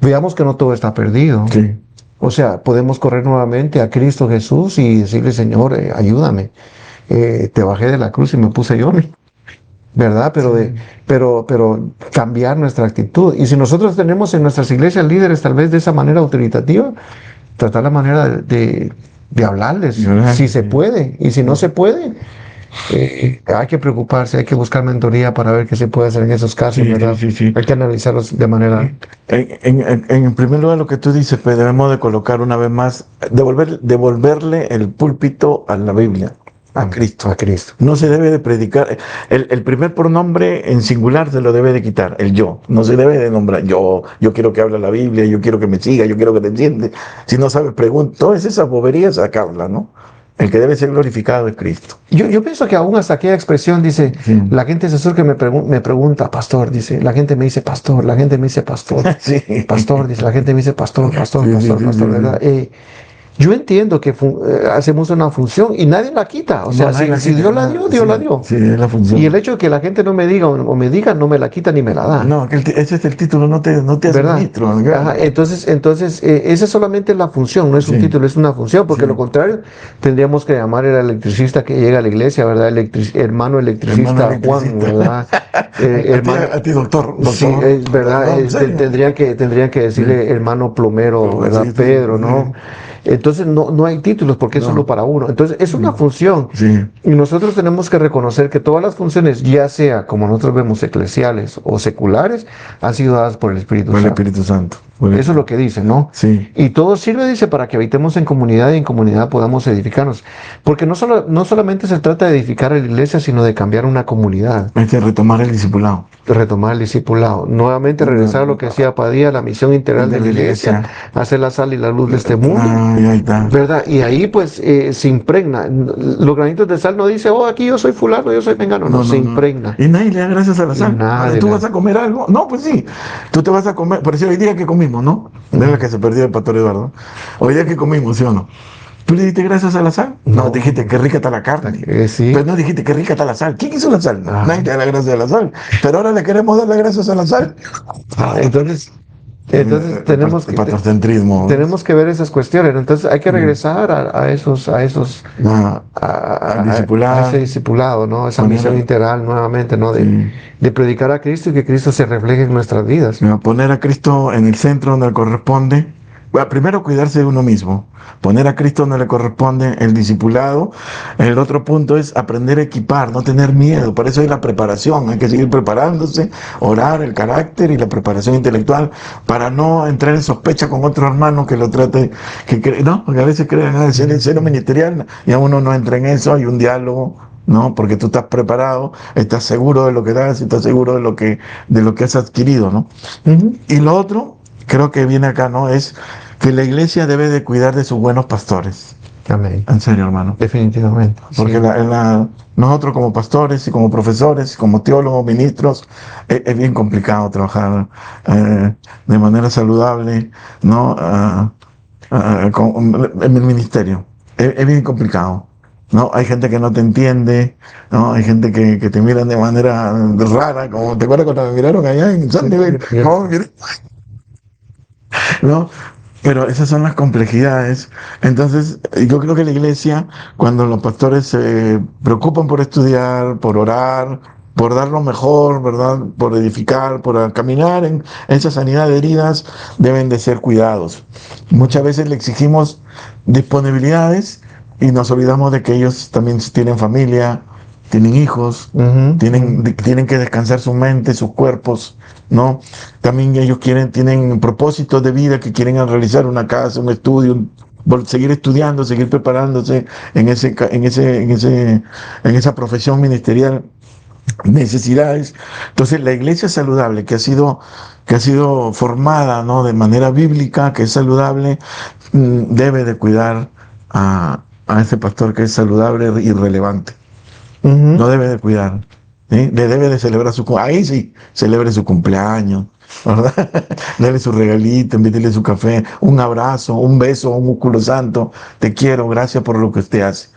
veamos que no todo está perdido. sí, O sea, podemos correr nuevamente a Cristo Jesús y decirle, Señor, ayúdame. Te bajé de la cruz y me puse yo, ¿verdad? Pero cambiar nuestra actitud. Y si nosotros tenemos en nuestras iglesias líderes tal vez de esa manera autoritativa, tratar la manera de hablarles, ¿verdad? si se Sí, puede. Y si no se puede, hay que preocuparse, hay que buscar mentoría para ver qué se puede hacer en esos casos, sí, sí, ¿verdad? sí, sí. Hay que analizarlos de manera... En primer lugar, lo que tú dices, pues debemos de colocar una vez más, devolverle el púlpito a la Biblia, a Cristo. A Cristo. No se debe de predicar. El primer pronombre en singular se lo debe de quitar, el yo. No se debe de nombrar yo quiero que hable la Biblia, yo quiero que me siga, yo quiero que te entiende. Si no sabes, pregunta. Todas esas boberías sacarlas, ¿no? El que debe ser glorificado es Cristo. Yo pienso que aún hasta aquella expresión dice, Sí. la gente se acerca y me pregunta, pastor, dice, la gente me dice pastor, la gente me dice pastor, Sí. pastor, dice, la gente me dice pastor, pastor, Sí, sí, pastor, sí, pastor, sí, sí. ¿verdad? Yo entiendo que hacemos una función y nadie la quita. O sea, No, nadie la si quita, Dios la nada. dio, Dios Sí, la dio. sí, es la función. Y el hecho de que la gente no me diga o me diga, no me la quita ni me la da. No, ese es el título, no te hace ¿Verdad? ministro. Ajá, entonces esa solamente es la función, no es un Sí. título, es una función, porque Sí. lo contrario tendríamos que llamar al electricista que llega a la iglesia, ¿verdad? Hermano electricista Hermano Juan, electricista. ¿verdad? Hermano, A ti, doctor, sí, es verdad, no, en serio. tendrían que decirle hermano plomero, ¿verdad? Sí, sí, Pedro, sí. ¿no? Entonces no hay títulos porque es solo No. para uno. Entonces es una función. Sí, Y nosotros tenemos que reconocer que todas las funciones, ya sea como nosotros vemos eclesiales o seculares, han sido dadas por el Espíritu por el Santo. Espíritu Santo. Eso es lo que dice, ¿no? Sí. Y todo sirve, dice, para que habitemos en comunidad y en comunidad podamos edificarnos. Porque no solamente se trata de edificar a la iglesia, sino de cambiar una comunidad, Retomar el discipulado. de retomar el discipulado. Nuevamente regresar a lo que decía Padilla, la misión integral de la iglesia, hacer la sal y la luz de este mundo. Ahí está. ¿Verdad? Y ahí pues se impregna. Los granitos de sal no dice, oh, aquí yo soy fulano, yo soy mengano. No, se impregna. Y nadie le da gracias a la sal. nadie ¿Tú le vas a comer algo? No, pues sí. Tú te vas a comer. Por eso hoy día que comimos, ¿no? De la que se perdió el pastor Eduardo. Hoy día que comimos, ¿sí o no? ¿Tú le diste gracias a la sal? No, dijiste que rica está la carne. Sí. Pero no dijiste que rica está la sal. ¿Quién hizo la sal? Ah. Nadie te da la gracia a la sal. Pero ahora le queremos dar las gracias a la sal. Entonces tenemos El patrocentrismo. tenemos que ver esas cuestiones. Entonces hay que regresar a esos Al discipulado. a ese discipulado, ¿no? Esa Poner- misión integral nuevamente, ¿no? Sí. De predicar a Cristo y que Cristo se refleje en nuestras vidas. Poner a Cristo en el centro donde le corresponde. Bueno, primero cuidarse de uno mismo, poner a Cristo donde le corresponde el discipulado. El otro punto es aprender a equipar, no tener miedo. Por eso hay la preparación, hay que seguir preparándose, orar, el carácter y la preparación intelectual para no entrar en sospecha con otro hermano que lo trate, no, porque a veces creen en el celo ministerial y a uno no entra en eso, hay un diálogo. ¿No? Porque tú estás preparado, estás seguro de lo que das, estás seguro de lo que has adquirido, ¿no? Y lo otro, creo que viene acá, ¿no? Es que la iglesia debe de cuidar de sus buenos pastores. Amén. En serio, hermano. Definitivamente. Porque sí. nosotros como pastores y como profesores, como teólogos, ministros, es bien complicado trabajar de manera saludable, ¿no? En el ministerio. Es bien complicado. ¿No? Hay gente que no te entiende, ¿no? Hay gente que te miran de manera rara, como te acuerdas cuando me miraron allá en San Nivel, ¿no? Pero esas son las complejidades. Entonces, yo creo que la iglesia, cuando los pastores se preocupan por estudiar, por orar, por dar lo mejor, ¿verdad? Por edificar, por caminar en esa sanidad de heridas, deben de ser cuidados. Muchas veces le exigimos disponibilidades y nos olvidamos de que ellos también tienen familia, tienen hijos, tienen que descansar su mente, sus cuerpos, ¿no? También ellos tienen propósitos de vida que quieren realizar una casa, un estudio, seguir estudiando, seguir preparándose en esa profesión ministerial, necesidades. Entonces, la iglesia saludable que ha sido formada, ¿no? De manera bíblica, que es saludable, debe de cuidar a ese pastor que es saludable y relevante. No debe de cuidar, ¿sí? Le debe de celebrar ahí sí, celebre su cumpleaños, ¿verdad? Dele su regalito, invítele su café, un abrazo, un beso, un músculo santo, te quiero, gracias por lo que usted hace.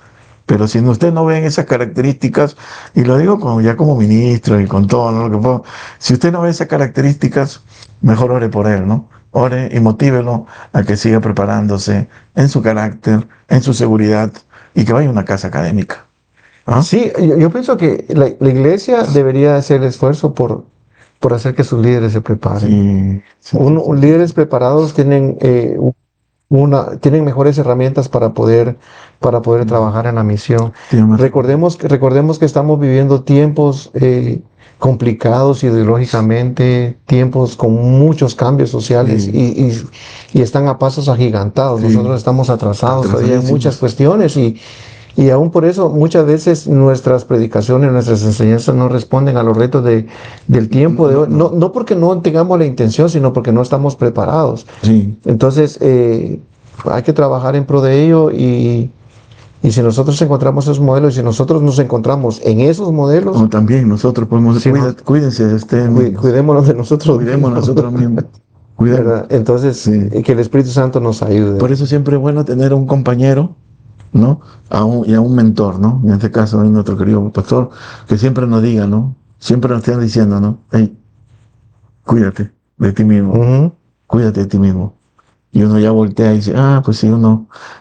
Pero si usted no ve esas características, y lo digo ya como ministro y con todo, ¿no? Lo que puedo, si usted no ve esas características, mejor ore por él, ¿no? Ore y motívelo a que siga preparándose en su carácter, en su seguridad, y que vaya a una casa académica. ¿Ah? Sí, yo pienso que la iglesia debería hacer el esfuerzo por hacer que sus líderes se preparen. Sí. Líderes preparados tienen mejores herramientas para poder trabajar en la misión. Recordemos que estamos viviendo tiempos complicados ideológicamente, tiempos con muchos cambios sociales y están a pasos agigantados. Nosotros estamos atrasados todavía en muchas cuestiones y aún por eso muchas veces nuestras predicaciones, nuestras enseñanzas no responden a los retos del tiempo de hoy. No porque no tengamos la intención, sino porque no estamos preparados. Entonces hay que trabajar en pro de ello y si nosotros encontramos esos modelos y si nosotros nos encontramos en esos modelos... No, también nosotros podemos... Cuídense de cuidémonos de nosotros mismos. Nosotros mismos. Entonces, que el Espíritu Santo nos ayude. Por eso siempre es bueno tener un compañero, ¿no? Y a un mentor, ¿no? En este caso, nuestro querido pastor, que siempre nos diga, ¿no? Siempre nos estén diciendo, ¿no? Hey, cuídate de ti mismo. Cuídate de ti mismo. Y uno ya voltea y dice, pues sí,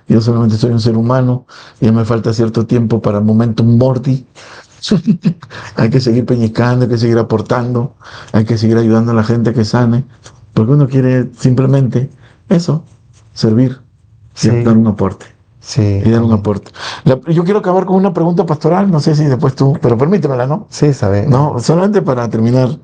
yo solamente soy un ser humano, y ya me falta cierto tiempo para el momentum mordi. Hay que seguir peñicando, hay que seguir aportando, hay que seguir ayudando a la gente que sane, porque uno quiere simplemente eso, servir y dar un aporte. Y dar un aporte. Yo quiero acabar con una pregunta pastoral, no sé si después tú, pero permítemela, ¿no? Sí, sabe. No, solamente para terminar,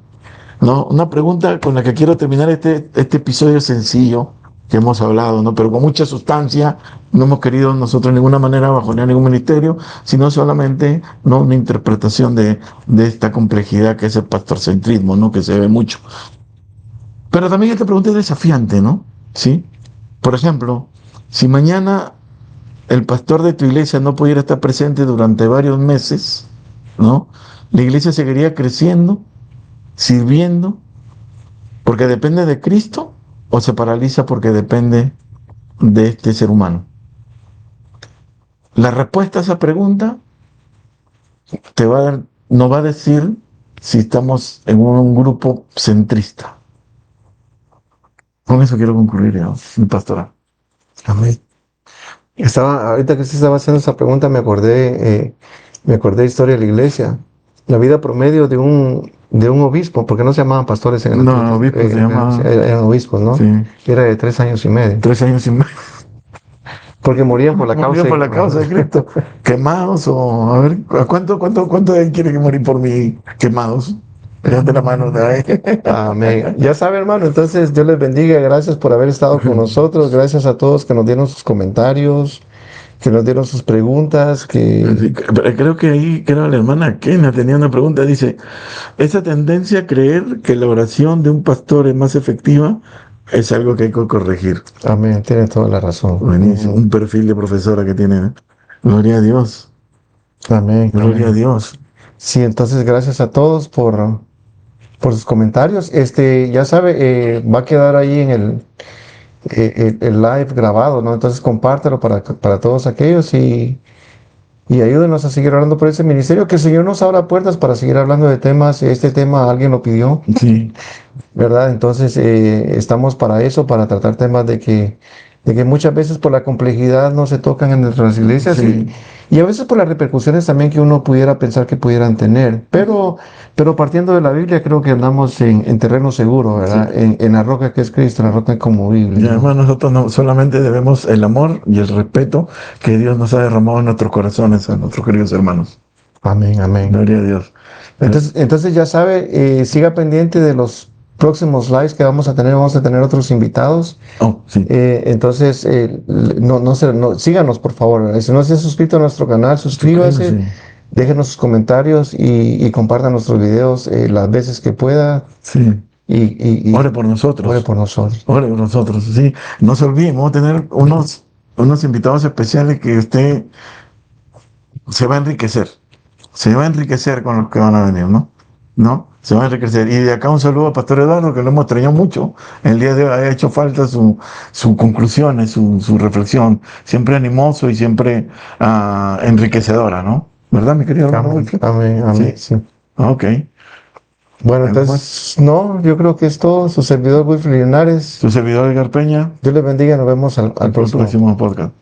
¿no? Una pregunta con la que quiero terminar este episodio sencillo que hemos hablado, ¿no? Pero con mucha sustancia. No hemos querido nosotros de ninguna manera bajonear ningún ministerio, sino solamente, ¿no? Una interpretación de esta complejidad que es el pastorcentrismo, ¿no? Que se ve mucho. Pero también esta pregunta es desafiante, ¿no? ¿Sí? Por ejemplo, si mañana el pastor de tu iglesia no pudiera estar presente durante varios meses, ¿no? La iglesia seguiría creciendo, sirviendo, porque depende de Cristo, o se paraliza porque depende de este ser humano. La respuesta a esa pregunta nos va a decir si estamos en un grupo centrista. Con eso quiero concluir ya, mi pastora. Amén. Ahorita que usted estaba haciendo esa pregunta, me acordé de historia de la iglesia. La vida promedio de un obispo, porque no se llamaban pastores en el No, obispos se llamaban. Eran obispos, ¿no? Sí. Era de 3 años y medio. 3 años y medio. Porque morían por la causa de Cristo. Quemados o... A ver, ¿cuánto quiere que morir por mí quemados? Levante la mano. Amén. Ya sabe, hermano, entonces Dios les bendiga. Gracias por haber estado con nosotros. Gracias a todos que nos dieron sus comentarios, que nos dieron sus preguntas. Creo que la hermana Kena tenía una pregunta. Dice, esa tendencia a creer que la oración de un pastor es más efectiva es algo que hay que corregir. Amén, tiene toda la razón. Buenísimo. Un perfil de profesora que tiene, ¿eh? Gloria a Dios. Amén. Gloria a Dios. Sí, entonces gracias a todos por sus comentarios. Ya sabe, va a quedar ahí en el live grabado, ¿no? Entonces compártelo para todos aquellos y ayúdenos a seguir orando por ese ministerio, que el Señor nos abra puertas para seguir hablando de temas. Este tema alguien lo pidió, sí, ¿verdad? Entonces estamos para eso, para tratar temas de que de que muchas veces por la complejidad no se tocan en nuestras iglesias Sí. y a veces por las repercusiones también que uno pudiera pensar que pudieran tener. Pero partiendo de la Biblia creo que andamos en terreno seguro, ¿verdad? Sí. En la roca que es Cristo, la roca inconmovible, Y ¿no? además nosotros no solamente debemos el amor y el respeto que Dios nos ha derramado en nuestros corazones, a nuestros queridos hermanos. Amén, amén. Gloria a Dios. Entonces ya sabe, siga pendiente de los próximos lives que vamos a tener otros invitados. Oh, sí. Entonces, síganos por favor, ¿verdad? Si no se ha suscrito a nuestro canal, suscríbase, Suscríbase. déjenos sus comentarios y compartan nuestros videos las veces que pueda Sí. Ore y por ore nosotros. por nosotros. Ore por nosotros. Sí. No se olviden, vamos a tener unos invitados especiales que usted se va a enriquecer. Se va a enriquecer con los que van a venir, ¿no? ¿No? Se va a enriquecer. Y de acá un saludo a Pastor Eduardo, que lo hemos extrañado mucho. El día de hoy ha hecho falta sus conclusiones, su reflexión. Siempre animoso y siempre enriquecedora, ¿no? ¿Verdad, mi querido hermano Amén, Wilfred? amén, amén, Sí. sí. Ok. Bueno, ¿Algo más? entonces, no, yo creo que es todo. Su servidor Wilfrid Linares. Su servidor Edgar Peña, Dios les bendiga, nos vemos al en el próximo. próximo podcast.